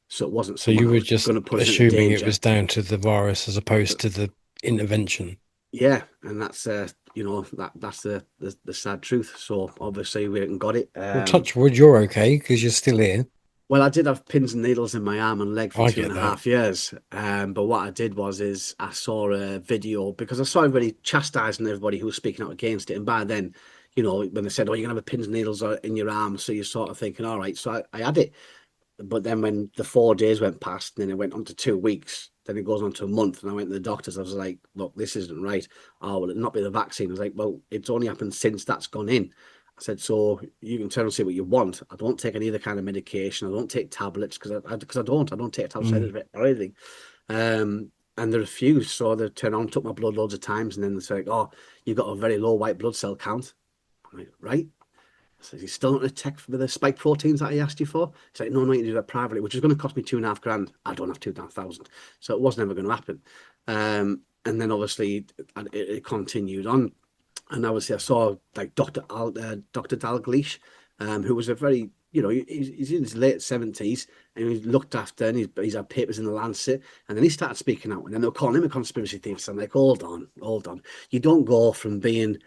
C: So it wasn't
A: so
C: someone
A: you
C: that
A: were
C: was
A: just
C: going to put us into
A: assuming it
C: danger.
A: was down to the virus as opposed to the intervention.
C: Yeah, and that's that's the sad truth. So obviously we haven't got it.
A: Well, touch wood, you're okay because you're still here.
C: Well, I did have pins and needles in my arm and leg for
A: I
C: two and
A: get
C: a
A: that.
C: half years. But what I did is I saw a video because I saw everybody chastising everybody who was speaking out against it. And by then, when they said, "Oh, you're gonna have pins and needles in your arm," so you're sort of thinking, "All right." So I had it. But then when the 4 days went past, and then it went on to 2 weeks, then it goes on to a month, and I went to the doctors. I was like, "Look, this isn't right. Oh, will it not be the vaccine?" I was like, "Well, it's only happened since that's gone in." I said, "So you can turn and say what you want. I don't take any other kind of medication. I don't take tablets because I don't take tablets
A: Mm.
C: or anything." And they refused. So they turned on, took my blood loads of times, and then they said, "Oh, you've got a very low white blood cell count." I'm like, "Right." So he's still not a tech for the spike proteins that he asked you for. He's like, no, you can do that privately, which is going to cost me 2.5 grand. I don't have 2,500, so it was never going to happen. And then obviously it continued on, and obviously I saw like Dr. Dalgleish, who was a very he's in his late 70s, and he's looked after, and he's had papers in the Lancet, and then he started speaking out, and then they were calling him a conspiracy theorist. So I'm like, hold on, you don't go from being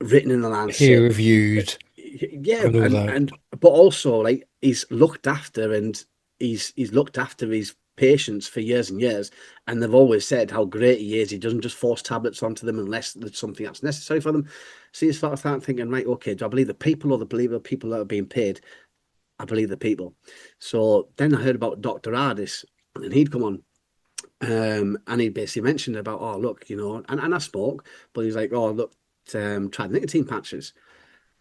C: written in the
A: Peer
C: Lancet.
A: reviewed
C: Yeah,
A: and all
C: and
A: that.
C: but also like he's looked after and he's looked after his patients for years and years, and they've always said how great he is. He doesn't just force tablets onto them unless there's something that's necessary for them. So you start thinking, right, okay, do I believe the people or believe the people that are being paid? I believe the people. So then I heard about Dr. Ardis, and he'd come on. And he basically mentioned about, oh, look, and I spoke, but he's like, oh, look, try the nicotine patches.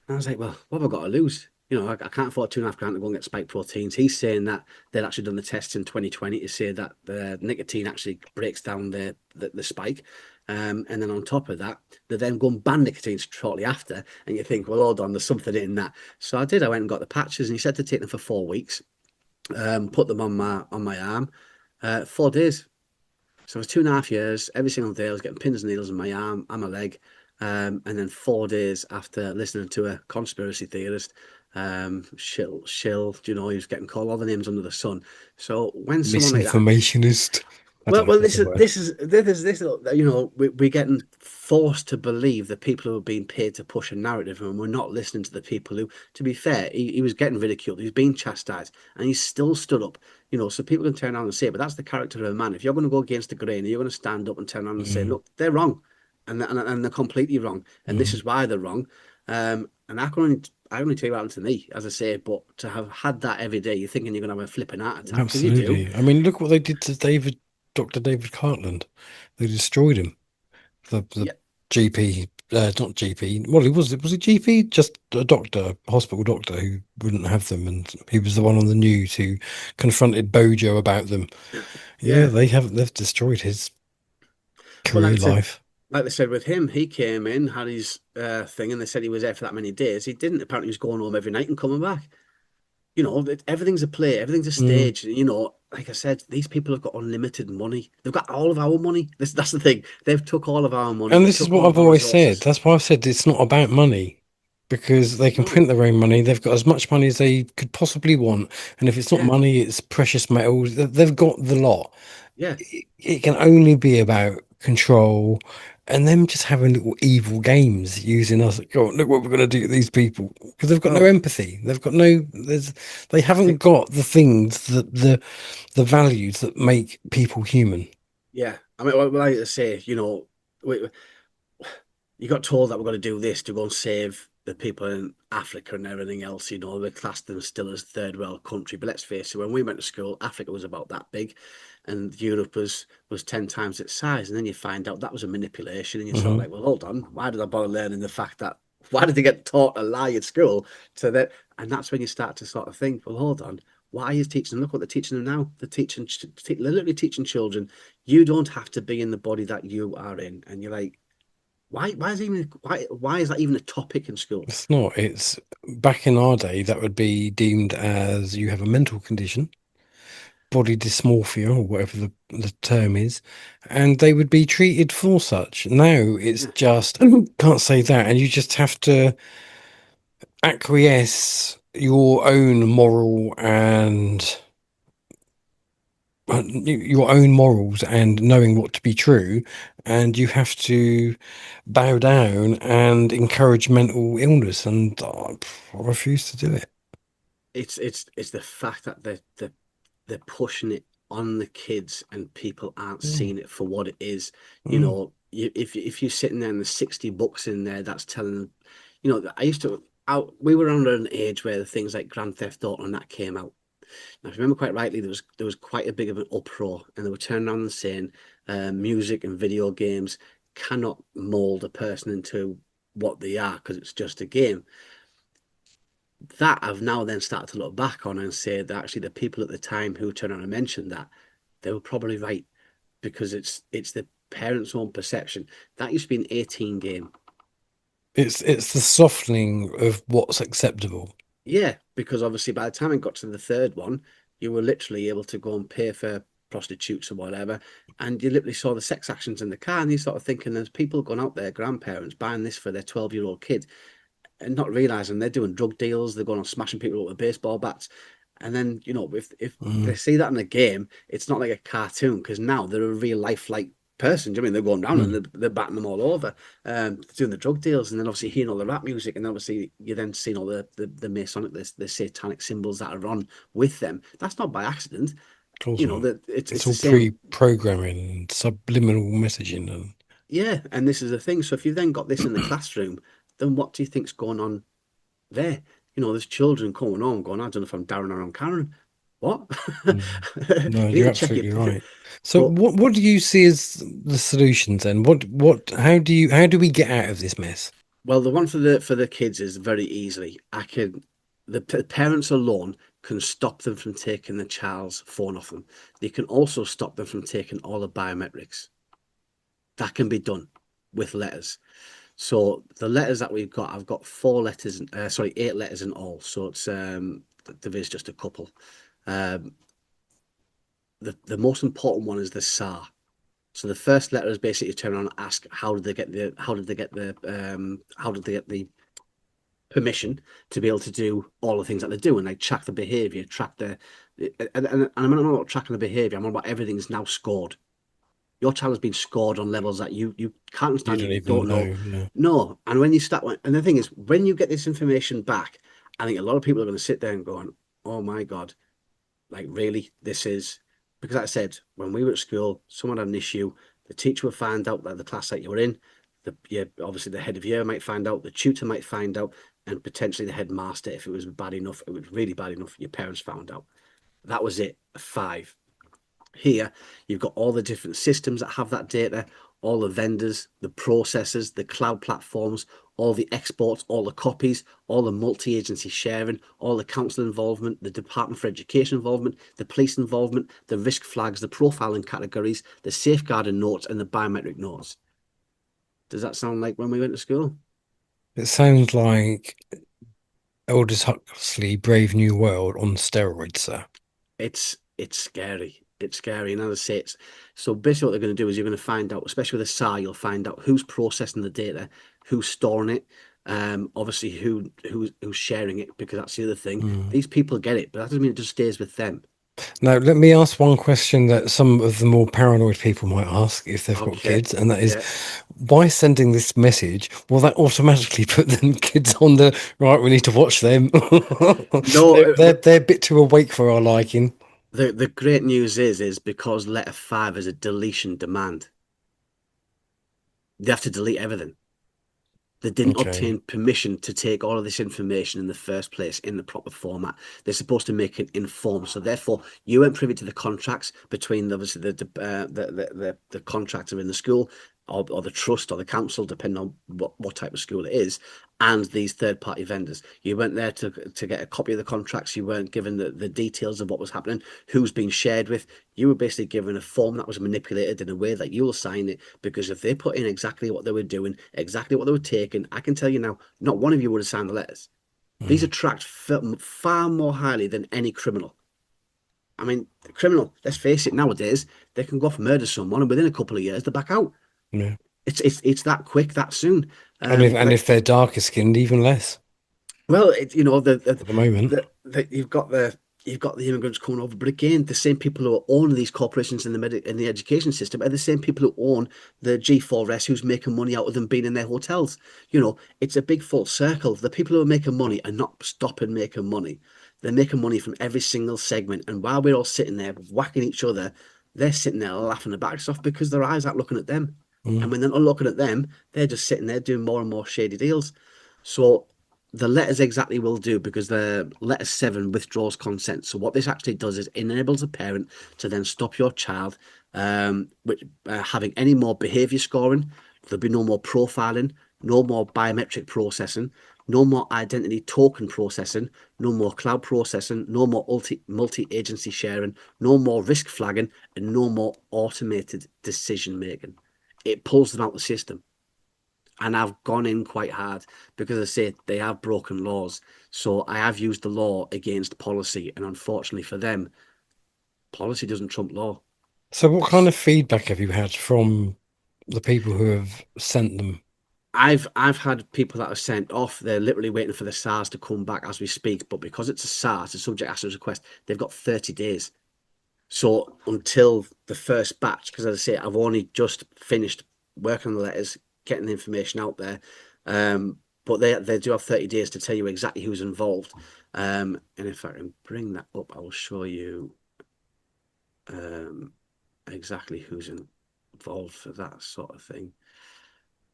C: And I was like, well, what have I got to lose? I can't afford £2.5 grand to go and get spike proteins. He's saying that they'd actually done the tests in 2020 to say that the nicotine actually breaks down the spike. And then on top of that, they then go and ban nicotine shortly after. And you think, well, hold on, there's something in that. So I did. I went and got the patches, and he said to take them for 4 weeks, put them on my arm, 4 days. So it was 2.5 years. Every single day, I was getting pins and needles in my arm and my leg. And then 4 days after listening to a conspiracy theorist, he was getting called all the names under the sun. So when someone like that,
A: Misinformationist. I don't
C: well,
A: know if
C: well,
A: that's
C: this
A: a
C: is
A: word.
C: this is this. We're getting forced to believe the people who are being paid to push a narrative, and we're not listening to the people who, to be fair, he was getting ridiculed, he was being chastised, and he's still stood up. So people can turn around and say, but that's the character of a man. If you're going to go against the grain, you're going to stand up and turn around and say,
A: Mm,
C: look, they're wrong, and they're completely wrong, and this
A: mm.
C: is why they're wrong. And I can only tell you what happened to me, as I say, but to have had that every day, you're thinking you're going to have a flipping heart attack because you do.
A: Absolutely. I mean, look what they did to Dr. David Cartland. They destroyed him. The
C: Yeah,
A: GP, not GP. Well, he was a GP, just a doctor, a hospital doctor who wouldn't have them, and he was the one on the news who confronted Bojo about them. Yeah,
C: yeah.
A: they've destroyed his
C: Well,
A: career life.
C: like they said with him, he came in, had his thing, and they said he was there for that many days. He didn't. Apparently, he was going home every night and coming back. Everything's a play, everything's a
A: Mm.
C: stage. Like I said, these people have got unlimited money. They've got all of our money. That's the thing. They've took all of our money.
A: And
C: They've
A: this is
C: took
A: what
C: all of
A: I've
C: our
A: always said.
C: resources.
A: That's why I've said it's not about money because they can
C: No,
A: print their own money. They've got as much money as they could possibly want. And if it's not
C: yeah,
A: money, it's precious metals. They've got the lot.
C: yeah.
A: It can only be about control and them just having little evil games using us. Go, look what we're going to do to these people because they've got no
C: Well,
A: empathy. They
C: I
A: haven't
C: think,
A: got the things that the values that make people human.
C: yeah. I mean, like I say, we, you got told that we're going to do this to go and save the people in Africa and everything else. They classed them still as third world country. But let's face it, when we went to school, Africa was about that big, and Europe was 10 times its size. And then you find out that was a manipulation, and you're sort of
A: Hmm.
C: like, well, hold on, why did I bother learning the fact that? Why did they get taught a lie at school? To that, and that's when you start to sort of think, well, hold on. Why are you teaching them? Look what they're teaching them now. They're literally teaching children. You don't have to be in the body that you are in, and you're like, why is that even a topic in school?
A: It's not. It's back in our day that would be deemed as you have a mental condition, body dysmorphia or whatever the term is, and they would be treated for such. Now it's
C: Yeah.
A: just can't say that, and you just have to acquiesce your own moral and your own morals and knowing what to be true, and you have to bow down and encourage mental illness, and I refuse to do it.
C: It's the fact that they're pushing it on the kids and people aren't
A: Mm,
C: seeing it for what it is.
A: mm,
C: If you're sitting there and there's 60 books in there that's telling them, I used to out we were under an age where the things like Grand Theft Auto and that came out. Now, if I remember quite rightly, there was quite a big of an uproar, and they were turning around and saying music and video games cannot mold a person into what they are because it's just a game. That I've now then started to look back on and say that actually the people at the time who turned around and mentioned that, they were probably right, because it's the parents' own perception. That used to be an 18 game.
A: it's the softening of what's acceptable.
C: Yeah, because obviously by the time it got to the third one, you were literally able to go and pay for prostitutes or whatever, and you literally saw the sex actions in the car, and you sort of thinking there's people going out there, grandparents buying this for their 12-year-old kid, and not realizing they're doing drug deals, they're going on smashing people up with baseball bats. And then, if they
A: Mm,
C: see that in a game, it's not like a cartoon, because now they're a real life person. Do you know what I mean? They're going down and
A: mm,
C: they're batting them all over, doing the drug deals, and then obviously hearing all the rap music, and obviously you're then seeing all the Masonic, the satanic symbols that are on with them. That's not by accident.
A: of course not.
C: That it's
A: It's
C: it's the
A: all
C: same.
A: pre-programming and subliminal messaging, and
C: Yeah, and this is the thing. So if you've then got this in the classroom, then what do you think's going on there? There's children coming on going, I don't know if I'm Darren or I'm Karen. What?
A: mm. No,
C: You need
A: you're
C: to check your.
A: absolutely right. So
C: But
A: what do you see as the solutions then? How do we get out of this mess?
C: well, the one for the kids is very easily. the parents alone can stop them from taking the child's phone off them. They can also stop them from taking all the biometrics. That can be done with letters. So the letters that we've got, I've got 4 letters, sorry, 8 letters in all. So it's there is just a couple. Um, the most important one is the SAR. So the first letter is basically turn around and ask how did they get the permission to be able to do all the things that they're doing, like track the behaviour, track the and I'm not about tracking the behaviour, I'm about everything's now scored. Your child has been scored on levels that you can't
A: You
C: understand,
A: don't
C: you
A: even
C: don't know.
A: know. Yeah.
C: No, and when you start, and the thing is, when you get this information back, I think a lot of people are going to sit there and go, "Oh my God, like really, this is," because like I said, when we were at school, someone had an issue, the teacher would find out that the class that you were in, obviously the head of year might find out, the tutor might find out, and potentially the headmaster, if it was bad enough, it was really bad enough, your parents found out. That was it, 5. Here, you've got all the different systems that have that data, all the vendors, the processors, the cloud platforms, all the exports, all the copies, all the multi-agency sharing, all the council involvement, the Department for Education involvement, the police involvement, the risk flags, the profiling categories, the safeguarding notes, and the biometric notes. Does that sound like when we went to school?
A: It sounds like Aldous Huxley, Brave New World on steroids, sir.
C: It's scary. It's scary. And as I say, so basically what they're going to do is you're going to find out, especially with a SAR, you'll find out who's processing the data, who's storing it, obviously who's sharing it, because that's the other thing.
A: Mm.
C: These people get it, but that doesn't mean it just stays with them.
A: Now, let me ask one question that some of the more paranoid people might ask if they've got
C: Okay.
A: kids, and that is,
C: Yeah.
A: by sending this message, will that automatically put them kids on the right? We need to watch them.
C: No,
A: They're a bit too awake for our liking.
C: the great news is because letter 5 is a deletion demand. They have to delete everything. They didn't
A: Okay.
C: obtain permission to take all of this information in the first place in the proper format. They're supposed to make it informed. So therefore, you weren't privy to the contracts between obviously the contractor in the school, or the trust or the council, depending on what type of school it is, and these third party vendors. You weren't there to get a copy of the contracts. You weren't given the details of what was happening, who's been shared with. You were basically given a form that was manipulated in a way that you will sign it, because if they put in exactly what they were doing, exactly what they were taking, I can tell you now, not one of you would have signed the letters. These are
A: Mm.
C: tracked far more highly than any criminal. I mean, the criminal, let's face it, nowadays, they can go off and murder someone, and within a couple of years, they're back out.
A: Yeah.
C: It's that quick, that soon.
A: And
C: Like,
A: if they're darker skinned, even less
C: well, you know,
A: at the moment.
C: you've got the immigrants coming over, but again, the same people who own these corporations in the education system are the same people who own the G4S, who's making money out of them being in their hotels. You know, it's a big full circle. The people who are making money are not stopping making money. They're making money from every single segment, and while we're all sitting there whacking each other, they're sitting there laughing their backs off because their eyes aren't looking at them. And
A: Mm.
C: when they're not looking at them, they're just sitting there doing more and more shady deals. So the letters exactly will do, because the letter 7 withdraws consent. So what this actually does is enables a parent to then stop your child having any more behaviour scoring. There'll be no more profiling, no more biometric processing, no more identity token processing, no more cloud processing, no more multi-agency sharing, no more risk flagging, and no more automated decision making. It pulls them out of the system. And I've gone in quite hard, because I say they have broken laws. So I have used the law against policy, and unfortunately for them, policy doesn't trump law.
A: So, what kind of feedback have you had from the people who have sent them?
C: I've had people that are sent off. They're literally waiting for the SARS to come back as we speak. But because it's a SARS, a subject access request, they've got 30 days. So until the first batch, because as I say, I've only just finished working on the letters, getting the information out there. But they do have 30 days to tell you exactly who's involved. And if I can bring that up, I will show you um, exactly who's involved for that sort of thing.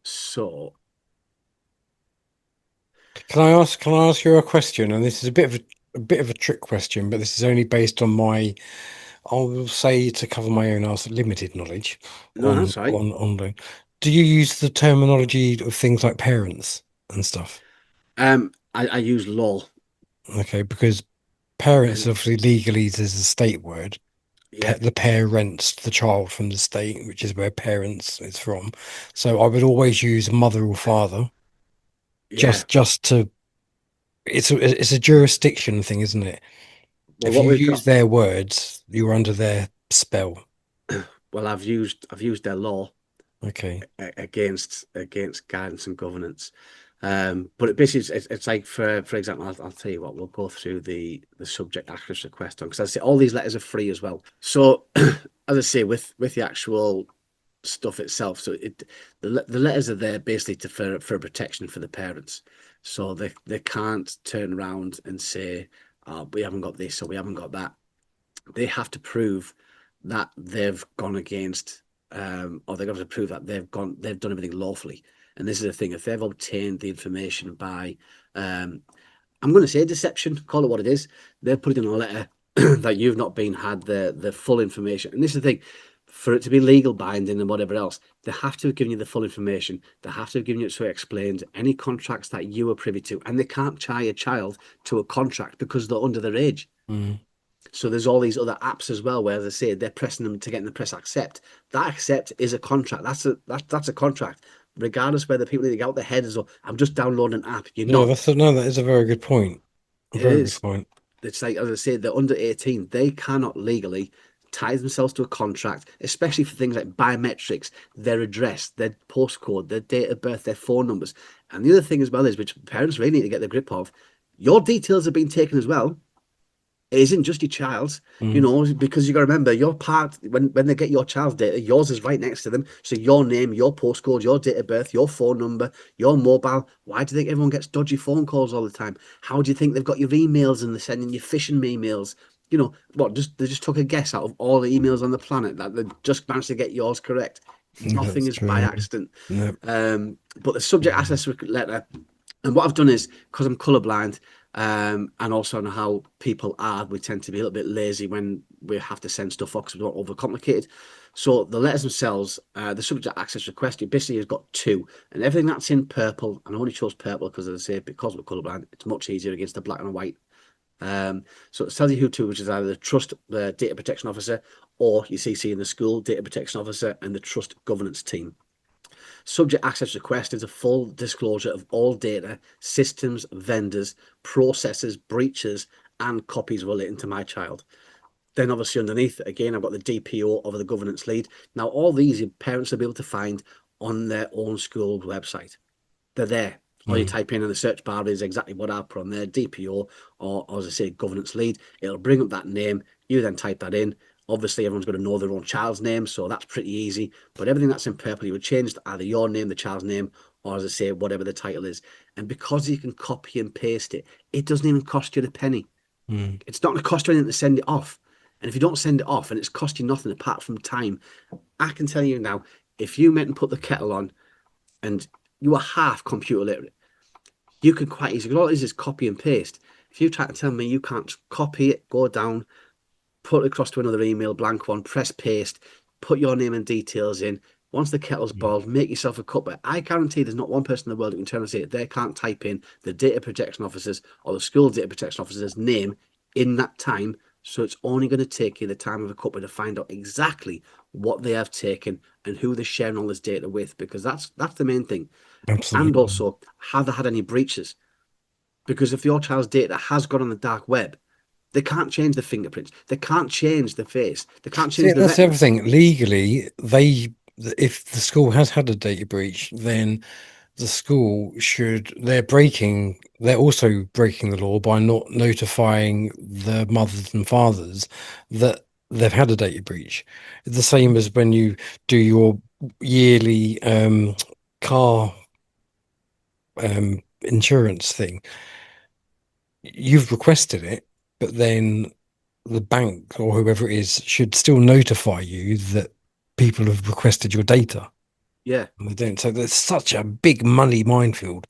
C: So,
A: Can I ask you a question? And this is a bit of a trick question, but this is only based on my, I will say, to cover my own arse, limited knowledge
C: no, that's right.
A: on. Do you use the terminology of things like parents and stuff?
C: I use law.
A: Okay, because parents
C: And
A: obviously legally is a state word.
C: yeah,
A: The parents the child from the state, which is where parents is from. So I would always use mother or father,
C: yeah.
A: just to it's a jurisdiction thing, isn't it?
C: Well,
A: If
C: what
A: you
C: we've got,
A: use their words, you're under their spell.
C: well, I've used their law
A: Okay.
C: against guidance and governance. But it basically it's like for example, I'll tell you what, we'll go through the subject access request on because I say all these letters are free as well. So as I say, with the actual stuff itself, so the letters are there basically for protection for the parents, so they can't turn around and say, oh, we haven't got this or we haven't got that. They have to prove that they've gone against, or they've got to prove that they've done everything lawfully. And this is the thing: if they've obtained the information by, I'm going to say deception, call it what it is, they've put it in a letter that you've not been had the full information. And this is the thing: for it to be legal binding and whatever else, they have to have given you the full information. They have to have given you it so it explains any contracts that you are privy to, and they can't tie a child to a contract because they're under their age.
A: Mm.
C: So there's all these other apps as well, where as I say, they're pressing them to get them to press accept. That accept is a contract. That's a contract, regardless whether people need to get out their heads or I'm just downloading an app. You're
A: No,
C: not.
A: no, that is a very good point. A
C: It
A: very good
C: is.
A: point.
C: It's like as I say, they're under 18. They cannot legally tie themselves to a contract, especially for things like biometrics, their address, their postcode, their date of birth, their phone numbers. And the other thing as well is, which parents really need to get the grip of, your details have been taken as well. It isn't just your child's,
A: Mm.
C: because you got to remember your part when they get your child's data, yours is right next to them. So your name, your postcode, your date of birth, your phone number, your mobile. Why do you think everyone gets dodgy phone calls all the time? How do you think they've got your emails and they're sending you phishing emails? What? Just they just took a guess out of all the emails on the planet that they just managed to get yours correct. Nothing
A: That's
C: is by
A: true.
C: accident.
A: No.
C: But the subject access letter, and what I've done is because I'm colourblind, and also on how people are, we tend to be a little bit lazy when we have to send stuff off because we don't overcomplicate. So the letters themselves, the subject access request, it basically has got two, and everything that's in purple, and I only chose purple because, as I say, because we're colourblind, it's much easier against the black and white. So it tells you who to, which is either the trust data protection officer, or you CC in the school data protection officer and the trust governance team. Subject access request is a full disclosure of all data, systems, vendors, processes, breaches, and copies relating to my child. Then obviously underneath, again, I've got the DPO over the governance lead. Now, all these parents will be able to find on their own school website. They're there. All you
A: Mm.
C: type in the search bar is exactly what I put on there, DPO, or as I say, governance lead. It'll bring up that name. You then type that in. Obviously, everyone's going to know their own child's name, so that's pretty easy. But everything that's in purple, you would change to either your name, the child's name, or as I say, whatever the title is. And because you can copy and paste it, it doesn't even cost you a penny.
A: Mm.
C: It's not going to cost you anything to send it off. And if you don't send it off and it's cost you nothing apart from time, I can tell you now, if you meant and put the kettle on and you are half computer literate, you can quite easily, all it is copy and paste. If you try to tell me you can't copy it, go down, put it across to another email, blank one, press paste, put your name and details in. Once the kettle's
A: Mm.
C: boiled, make yourself a cuppa. I guarantee there's not one person in the world who can turn and say they can't type in the data protection officer's or the school data protection officer's name in that time. So it's only going to take you the time of a cuppa to find out exactly what they have taken and who they're sharing all this data with, because that's the main thing. And
A: Absolutely.
C: also, have they had any breaches? Because if your child's data has gone on the dark web, they can't change the fingerprints. They can't change the face. They can't
A: See,
C: change the
A: that's the
C: retina.
A: other thing. Legally, if the school has had a data breach, then the school should, they're also breaking the law by not notifying the mothers and fathers that they've had a data breach. The same as when you do your yearly car insurance thing. You've requested it, but then the bank or whoever it is should still notify you that people have requested your data.
C: Yeah,
A: And they don't. So there's such a big money minefield.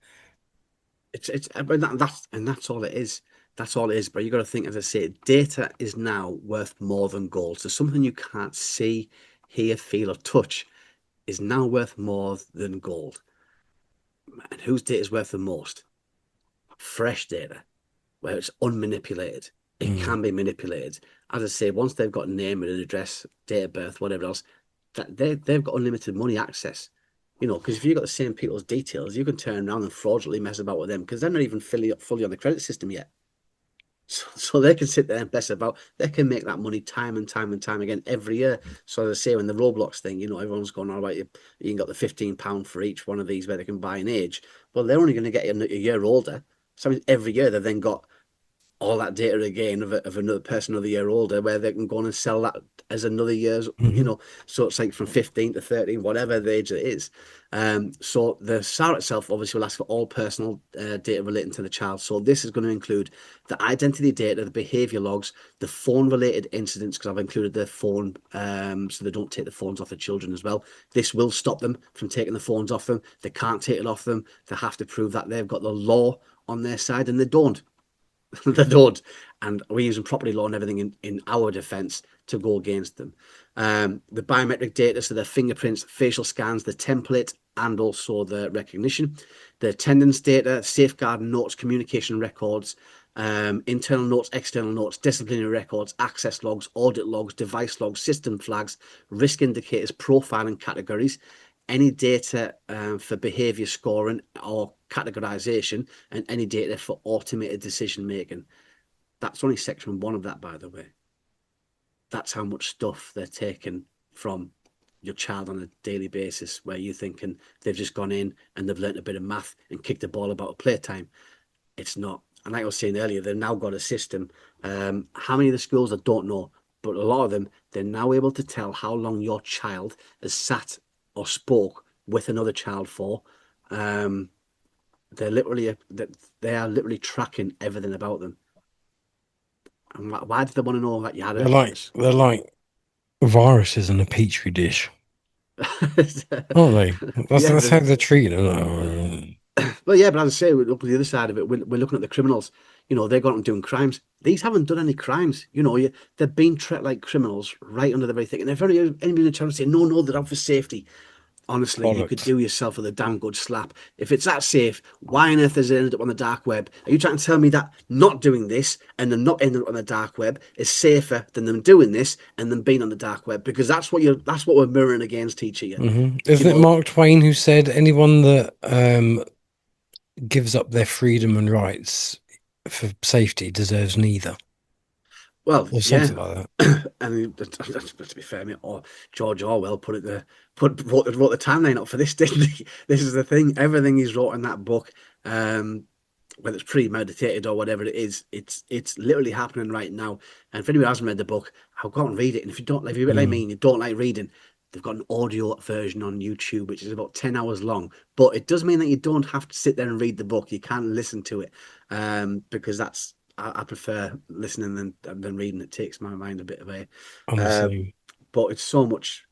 C: it's but that's all it is. That's all it is. But you got to think, as I say, data is now worth more than gold. So something you can't see, hear, feel, or touch is now worth more than gold. And whose data is worth the most? Fresh data. where it's unmanipulated. It
A: Mm.
C: can be manipulated. As I say, once they've got a name and an address, date of birth, whatever else, that they've got unlimited money access. You know, because if you've got the same people's details, you can turn around and fraudulently mess about with them because they're not even fully on the credit system yet. So they can sit there and mess about. They can make that money time and time and time again every year. So as I say, when the Roblox thing, you know, everyone's going on about you can got the £15 for each one of these where they can buy an age. Well, they're only going to get a year older. So every year they've then got all that data again of another person another year older where they can go on and sell that as another year's, you
A: Hmm.
C: know, so it's like from 15 to 13, whatever the age it is. So the SAR itself obviously will ask for all personal data relating to the child. So this is going to include the identity data, the behavior logs, the phone related incidents, because I've included the phone so they don't take the phones off the children as well. This will stop them from taking the phones off them. They can't take it off them. They have to prove that they've got the law on their side, and they don't. They don't. And we're using property law and everything in our defence to go against them. The biometric data, so the fingerprints, facial scans, the template, and also the recognition. The attendance data, safeguard notes, communication records, internal notes, external notes, disciplinary records, access logs, audit logs, device logs, system flags, risk indicators, profiling categories, any data for behavior scoring or categorization, and any data for automated decision making. That's only section 1 of that, by the way. That's how much stuff they're taking from your child on a daily basis, where you're thinking they've just gone in and they've learnt a bit of math and kicked the ball about a playtime. It's not. And like I was saying earlier, they've now got a system. How many of the schools, I don't know, but a lot of them, they're now able to tell how long your child has sat or spoke with another child for. Um, they are literally tracking everything about them. And why do they want to know that you had
A: They're like viruses in a petri dish, aren't they? That's
C: yeah,
A: that's how they're treated. Oh,
C: well, yeah, but as I say, we look at the other side of it. We're looking at the criminals. You know, they're going and doing crimes. These haven't done any crimes. You know, they're being treated like criminals right under the very thing. And if anybody in the channel say, no, they're out for safety, honestly, you could
A: bollocks.
C: do yourself with a damn good slap. If it's that safe, why on earth has it ended up on the dark web? Are you trying to tell me that not doing this and them not ending up on the dark web is safer than them doing this and them being on the dark web? Because that's what we're mirroring against each other. You
A: Isn't it
C: know,
A: Mark Twain who said anyone that gives up their freedom and rights for safety deserves neither,
C: well,
A: or
C: yeah.
A: something like that?
C: I mean, to be fair, mate, or George Orwell wrote the timeline up for this, didn't he? This is the thing. Everything he's wrote in that book, whether it's premeditated or whatever it is, it's literally happening right now. And if anybody hasn't read the book, I'll go out and read it. And if you're a bit like me
A: Mm.
C: and you don't like reading, they've got an audio version on YouTube, which is about 10 hours long. But it does mean that you don't have to sit there and read the book. You can listen to it, because I prefer listening than reading. It takes my mind a bit away.
A: I'm the
C: Um,
A: same.
C: but it's so much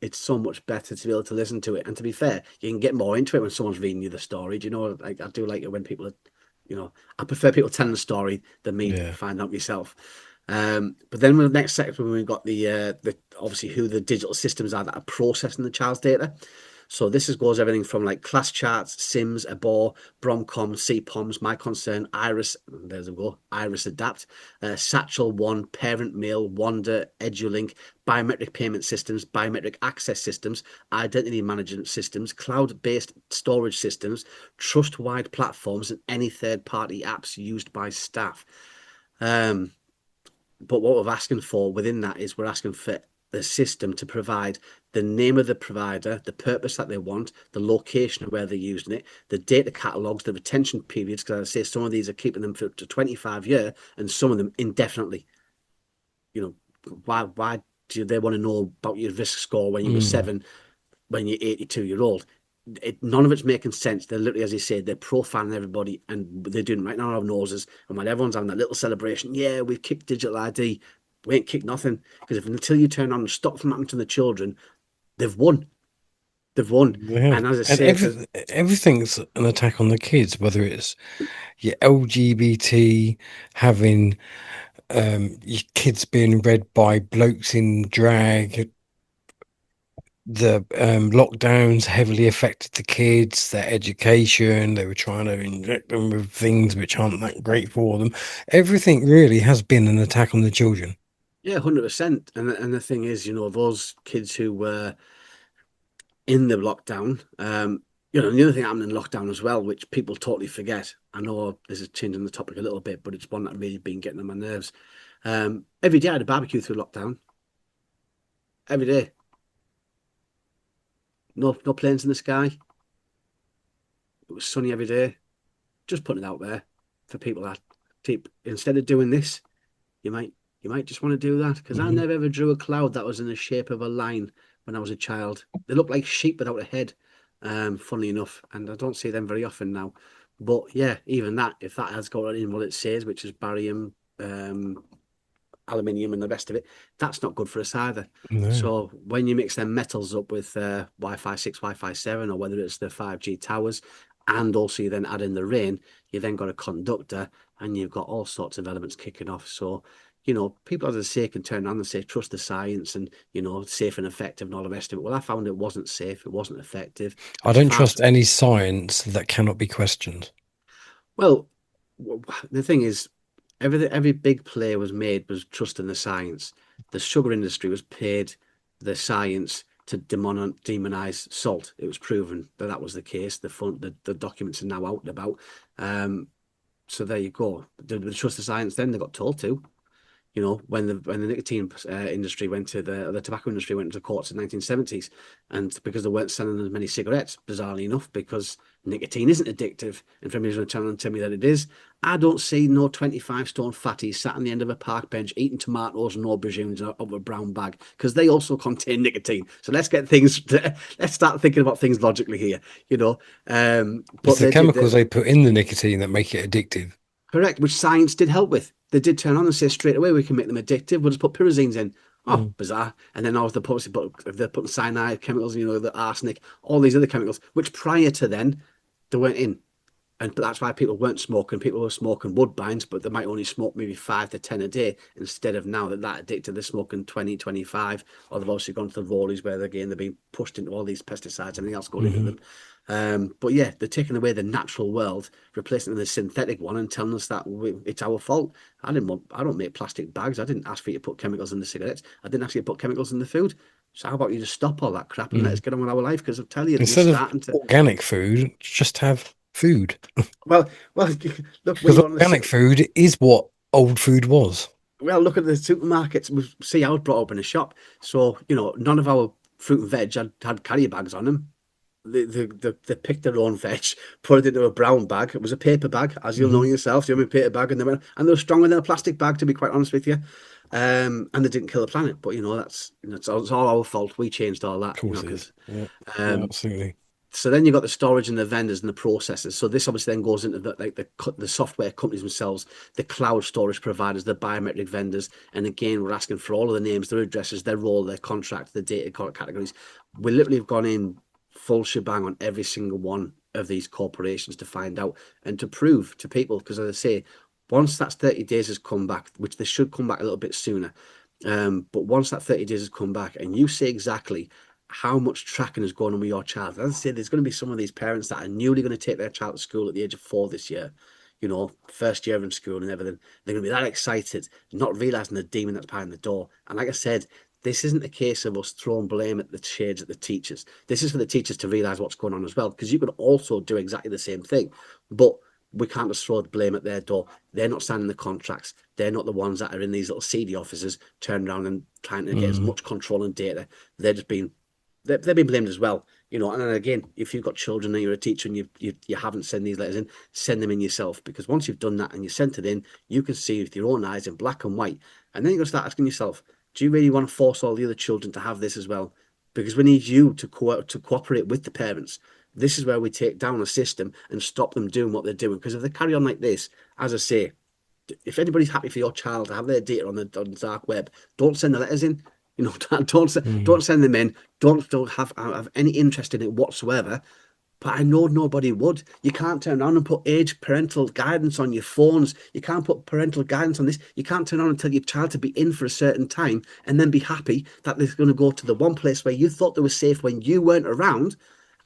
C: better to be able to listen to it. And to be fair, you can get more into it when someone's reading you the story. Do you know? Like, I do like it when people are, I prefer people telling the story than me
A: Yeah.
C: find out myself. But then with the next section, we've got the obviously who the digital systems are that are processing the child's data. So this goes everything from like class charts, Sims, Abor, Bromcom, CPOMs, My Concern, Iris, there's a go, Iris Adapt, Satchel One, Parent Mail, Wanda, EduLink, biometric payment systems, biometric access systems, identity management systems, cloud-based storage systems, trust-wide platforms, and any third-party apps used by staff. Um, but what we're asking for within that is we're asking for the system to provide the name of the provider, the purpose that they want, the location of where they're using it, the data catalogs, the retention periods, because I say some of these are keeping them for up to 25 years and some of them indefinitely. You know, why do they want to know about your risk score when you were
A: Mm.
C: 7, when you're 82-year-old? None of it's making sense. They're literally, as you said, they're profiling everybody and they're doing it right now on our noses. And while everyone's having that little celebration, yeah, we've kicked digital ID, we ain't kicked nothing. Because if until you turn on and stop from happening to the children, they've won. They've won.
A: They have.
C: And as I
A: And
C: say, there's
A: everything's an attack on the kids, whether it's your LGBT having your kids being read by blokes in drag, the lockdowns heavily affected the kids, their education. They were trying to inject them with things which aren't that great for them. Everything really has been an attack on the children.
C: Yeah, 100%. And the thing is, those kids who were in the lockdown, and the other thing that happened in lockdown as well, which people totally forget. I know this is changing the topic a little bit, but it's one that really been getting on my nerves. Every day I had a barbecue through lockdown. Every day. No planes in the sky. It was sunny every day. Just putting it out there for people that instead of doing this, you might you might just want to do that, because I
A: Mhm.
C: never ever drew a cloud that was in the shape of a line when I was a child. They looked like sheep without a head, funnily enough, and I don't see them very often now. But yeah, even that, if that has got in what it says, which is barium, um, aluminium and the rest of it, that's not good for us either.
A: No.
C: So when you mix them metals up with Wi-Fi 6, Wi-Fi 7, or whether it's the 5G towers, and also you then add in the rain, you then got a conductor, and you've got all sorts of elements kicking off. So, people, as I say, can turn around and say, trust the science and, safe and effective and all the rest of it. Well, I found it wasn't safe. It wasn't effective.
A: I
C: As
A: don't
C: far as
A: trust any science that cannot be questioned.
C: Well, the thing is, every big play was made was trusting the science. The sugar industry was paid the science to demonize salt. It was proven that that was the case. The documents are now out and about. Um, so there you go. Did they trust the science then? They got told to. When the nicotine industry went to the tobacco industry went into courts in the 1970s, and because they weren't selling as many cigarettes, bizarrely enough, because nicotine isn't addictive, and for anybody's going to turn and tell me that it is, I don't see no 25 stone fatties sat on the end of a park bench eating tomatoes and aubergines out of a brown bag, because they also contain nicotine. So let's start thinking about things logically here,
A: It's
C: but
A: the
C: they did.
A: chemicals they put in the nicotine that make it addictive.
C: Correct, which science did help with. They did turn on and say straight away we can make them addictive. We'll just put pyrazines in. Oh,
A: Mm.
C: bizarre. And then now they're putting cyanide chemicals, the arsenic, all these other chemicals, which prior to then they weren't in. And that's why people weren't smoking. People were smoking woodbines, but they might only smoke maybe 5 to 10 a day, instead of now that addicted, they're smoking 20, 25, or they've obviously gone to the rollies where again they're being pushed into all these pesticides, everything else going into
A: Hmm.
C: them. But yeah, they're taking away the natural world, replacing it with a synthetic one, and telling us that it's our fault. I don't make plastic bags. I didn't ask for you to put chemicals in the cigarettes. I didn't ask you to put chemicals in the food. So how about you just stop all that crap and let us
A: Mm.
C: get on with our life? Because I'll tell you, you're
A: Instead of
C: starting to.
A: organic food, just have food.
C: Well, look when
A: Because
C: you go on
A: organic food is what old food was.
C: look at the supermarkets. We see I was brought up in a shop, so none of our fruit and veg had carrier bags on them. They picked their own veg, put it into a brown bag. It was a paper bag, as you'll know
A: Hmm.
C: yourself. You know, a paper bag, and they were stronger than a plastic bag, to be quite honest with you. And they didn't kill the planet, but it's all our fault. We changed all
A: Of
C: that,
A: course it is.
C: because
A: Yeah, yeah,
C: um,
A: absolutely.
C: so then you've got the storage and the vendors and the processors. So this obviously then goes into the software companies themselves, the cloud storage providers, the biometric vendors. And again, we're asking for all of the names, their addresses, their role, their contract, the data categories. We literally have gone in full shebang on every single one of these corporations to find out and to prove to people. Because as I say, once that 30 days has come back, which they should come back a little bit sooner, but once that 30 days has come back and you see exactly how much tracking is going on with your child. As I say, there's going to be some of these parents that are newly going to take their child to school at the age of 4 this year, first year in school and everything. They're going to be that excited, not realizing the demon that's behind the door. And like I said, this isn't a case of us throwing blame at the shades at the teachers. This is for the teachers to realize what's going on as well, because you could also do exactly the same thing, but we can't just throw the blame at their door. They're not signing the contracts. They're not the ones that are in these little seedy offices turning around and trying to get as
A: Mm.
C: much control and data. They're just being they're being blamed as well. And then again, if you've got children and you're a teacher and you haven't sent these letters in, send them in yourself, because once you've done that and you sent it in, you can see with your own eyes in black and white. And then you're going to start asking yourself, do you really want to force all the other children to have this as well? Because we need you to cooperate with the parents. This is where we take down a system and stop them doing what they're doing. Because if they carry on like this, as I say, if anybody's happy for your child to have their data on the dark web, don't send the letters in. Don't
A: Mm.
C: don't send them in. Don't have any interest in it whatsoever. But I know nobody would. You can't turn around and put age parental guidance on your phones. You can't put parental guidance on this. You can't turn around and tell your child to be in for a certain time and then be happy that they're going to go to the one place where you thought they were safe when you weren't around.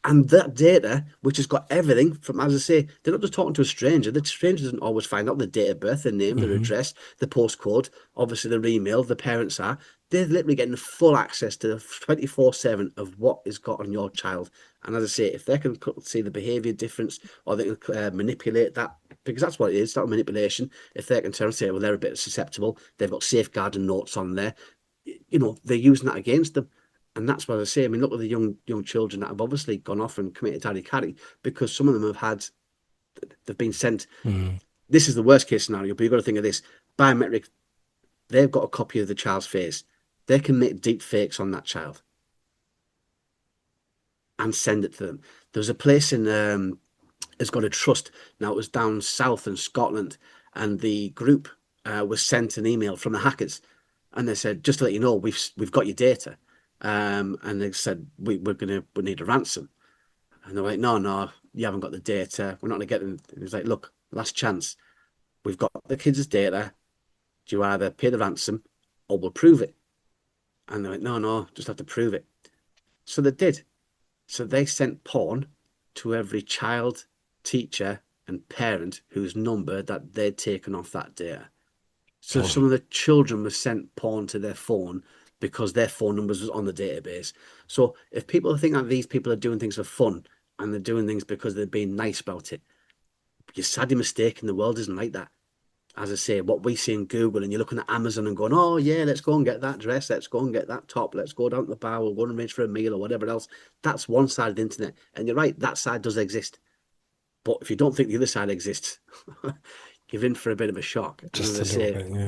C: And that data, which has got everything from, as I say, they're not just talking to a stranger. The stranger doesn't always find out the date of birth, their name, their address, the postcode, obviously their email, the parents are. They're literally getting full access to 24/7 of what is got on your child. And as I say, if they can see the behaviour difference or they can manipulate that, because that's what it is, that manipulation. If they can turn and say, well, they're a bit susceptible, they've got safeguarding notes on there, they're using that against them. And that's what I say. I mean, look at the young children that have obviously gone off and committed daddy caddy because some of them they've been sent. This is the worst case scenario, but you've got to think of this. Biometric, they've got a copy of the child's face. They can make deep fakes on that child and send it to them. There's a place has got a trust. Now, it was down south in Scotland, and the group was sent an email from the hackers, and they said, just to let you know, we've got your data. And they said, we need a ransom. And they're like, no, you haven't got the data. We're not going to get them. It was like, look, last chance. We've got the kids' data. Do you either pay the ransom or we'll prove it? And they're like, no, just have to prove it. So they did. So they sent porn to every child, teacher, and parent whose number that they'd taken off that data. So some of the children were sent porn to their phone because their phone numbers was on the database. So if people think that these people are doing things for fun and they're doing things because they're being nice about it, you're sadly mistaken. The world isn't like that. As I say, what we see in Google, and you're looking at Amazon and going, oh yeah, let's go and get that dress, let's go and get that top, let's go down to the bar, we'll go and arrange for a meal or whatever else. That's one side of the internet. And you're right, that side does exist. But if you don't think the other side exists, you're in for a bit of a shock.
A: Just
C: and as
A: a
C: I
A: little
C: say,
A: bit,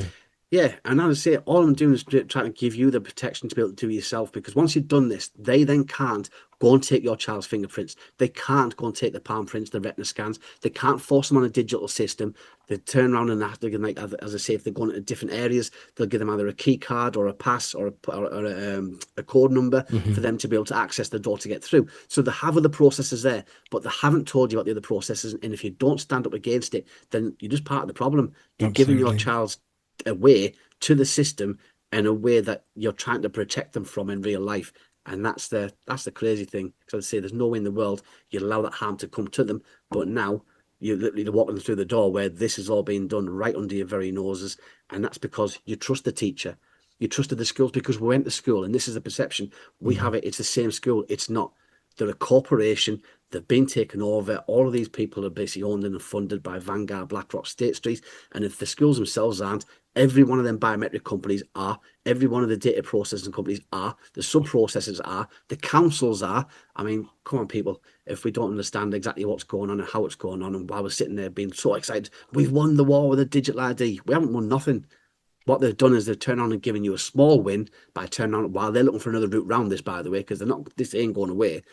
A: yeah.
C: yeah, and as I say, all I'm doing is trying to give you the protection to be able to do it yourself, because once you've done this, they then can't go and take your child's fingerprints. They can't go and take the palm prints, the retina scans. They can't force them on a digital system. They turn around and have to, like, as I say, if they're going to different areas, they'll give them either a key card or a pass or a code number for them to be able to access the door to get through. So they have other processes there, but they haven't told you about the other processes. And if you don't stand up against it, then you're just part of the problem. You're giving your child's a way to the system in a way that you're trying to protect them from in real life. And that's the crazy thing. Because I'd say there's no way in the world you'd allow that harm to come to them. But now you're literally walking through the door where this is all being done right under your very noses. And that's because you trust the teacher. You trusted the schools because we went to school. And this is the perception. We have it. It's the same school. It's not. They're a corporation. They've been taken over. All of these people are basically owned and funded by Vanguard, BlackRock, State Street. And if the schools themselves aren't, every one of them biometric companies are. Every one of the data processing companies are. The sub-processors are. The councils are. I mean, come on, people. If we don't understand exactly what's going on and how it's going on and why we're sitting there being so excited, we've won the war with a digital ID. We haven't won nothing. What they've done is they've turned on and given you a small win by turning on, while they're looking for another route round this, by the way, because this ain't going away.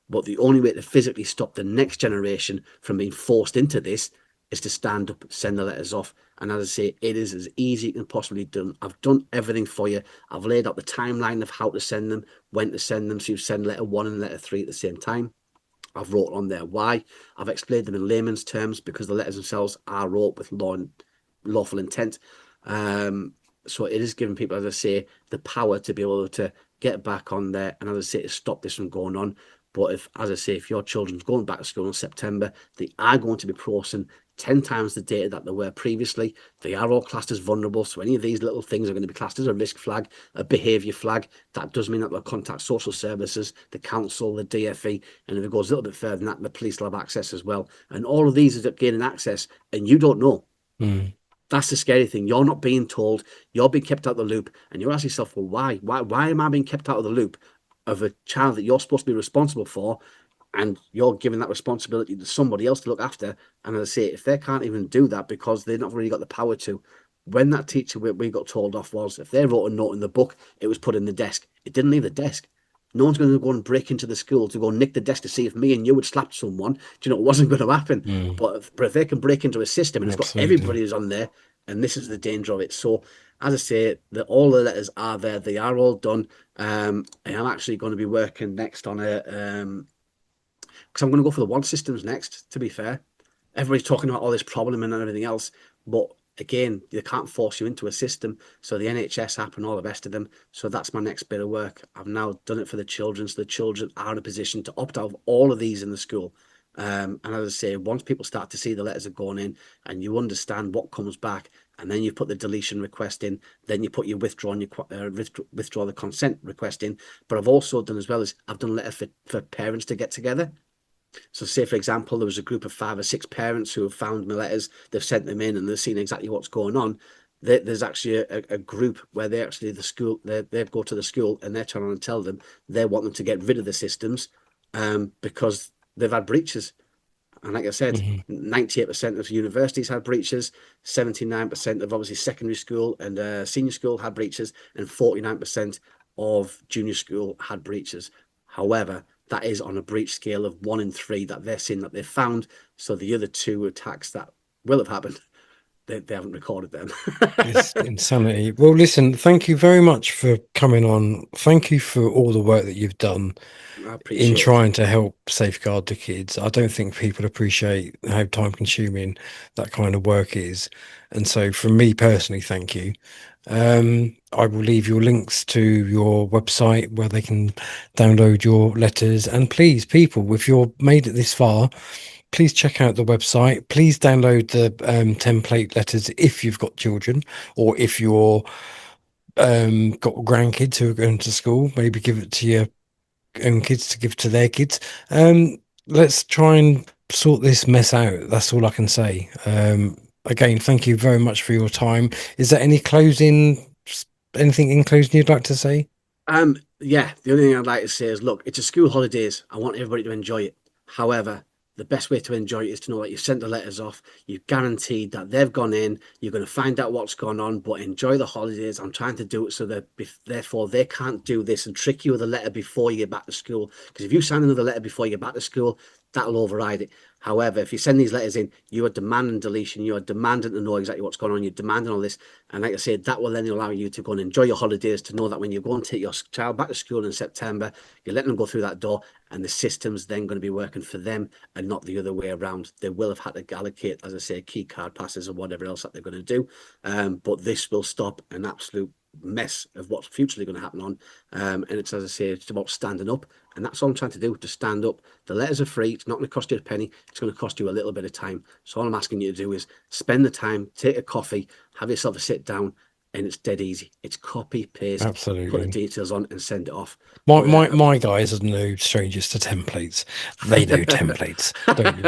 C: But the only way to physically stop the next generation from being forced into this is to stand up, send the letters off. And as I say, it is as easy as possibly done. I've done everything for you. I've laid out the timeline of how to send them, when to send them. So you send letter 1 and letter 3 at the same time. I've wrote on there why. I've explained them in layman's terms because the letters themselves are wrote with lawful intent. So it is giving people, as I say, the power to be able to get back on there and, as I say, to stop this from going on. But if, as I say, if your children's going back to school in September, they are going to be processing 10 times the data that they were previously. They are all classed as vulnerable. So any of these little things are going to be classed as a risk flag, a behaviour flag. That does mean that they'll contact social services, the council, the DFE. And if it goes a little bit further than that, the police will have access as well. And all of these is gaining access and you don't know. That's the scary thing. You're not being told. You're being kept out of the loop. And you're asking yourself, well, why? Why am I being kept out of the loop of a child that you're supposed to be responsible for? And you're giving that responsibility to somebody else to look after. And as I say, if they can't even do that because they've not really got the power to, when that teacher we got told off was, if they wrote a note in the book, it was put in the desk. It didn't leave the desk. No one's going to go and break into the school to go and nick the desk to see if me and you would slap someone. Do you know, it wasn't going to happen. But if they can break into a system and it's got everybody who's on there, and this is the danger of it. So, as I say, all the letters are there. They are all done. And I'm actually going to be working next on because I'm going to go for the one systems next, to be fair. Everybody's talking about all this problem and everything else, but again, they can't force you into a system. So the NHS app and all the rest of them. So that's my next bit of work. I've now done it for the children, so the children are in a position to opt out of all of these in the school. And as I say, once people start to see the letters are going in and you understand what comes back, and then you put the deletion request in, then you put your withdraw the consent request in. But I've also done as well as I've done a letter for parents to get together. So say, for example, there was a group of 5 or 6 parents who have found my letters, they've sent them in and they've seen exactly what's going on. There's actually a group where they actually, the school, they go to the school and they're trying to tell them they want them to get rid of the systems because they've had breaches. And like I said, 98% of universities had breaches, 79% of obviously secondary school and senior school had breaches, and 49% of junior school had breaches. However, that is on a breach scale of 1 in 3 that they're seeing that they've found. So the other 2 attacks that will have happened, they haven't recorded them.
A: It's insanity. Well, listen, thank you very much for coming on. Thank you for all the work that you've done
C: I
A: in
C: appreciate it.
A: trying to help safeguard the kids. I don't think people appreciate how time consuming that kind of work is. And so from me personally, thank you. I will leave your links to your website where they can download your letters. And please, people, if you're made it this far, please check out the website. Please download the template letters if you've got children, or if you're got grandkids who are going to school, maybe give it to your own kids to give to their kids. Let's try and sort this mess out. That's all I can say. Again, thank you very much for your time. Is there anything in closing you'd like to say?
C: Yeah, the only thing I'd like to say is, look, it's a school holidays. I want everybody to enjoy it. However, the best way to enjoy it is to know that you've sent the letters off. You've guaranteed that they've gone in. You're going to find out what's gone on, but enjoy the holidays. I'm trying to do it so that therefore they can't do this and trick you with a letter before you get back to school. Because if you sign another letter before you get back to school, that'll override it. However, if you send these letters in, you are demanding deletion. You are demanding to know exactly what's going on. You're demanding all this. And like I said, that will then allow you to go and enjoy your holidays, to know that when you go and take your child back to school in September, you're letting them go through that door and the system's then going to be working for them and not the other way around. They will have had to allocate, as I say, key card passes or whatever else that they're going to do. But this will stop an absolute mess of what's futurely going to happen on. And it's, as I say, it's about standing up. And that's all I'm trying to do, to stand up. The letters are free. It's not going to cost you a penny. It's going to cost you a little bit of time. So all I'm asking you to do is spend the time, take a coffee, have yourself a sit down, and it's dead easy. It's copy, paste, put the
A: Absolutely.
C: details on and send it off.
A: My
C: But
A: my my guys are no strangers to templates. They know templates. Don't you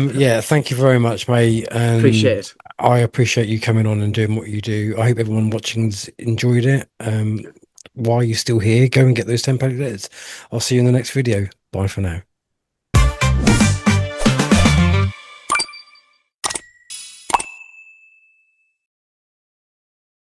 A: worry. Yeah, thank you very much, mate.
C: appreciate it.
A: I appreciate you coming on and doing what you do. I hope everyone watching's enjoyed it. While you're still here, go and get those template letters. I'll see you in the next video. Bye for now.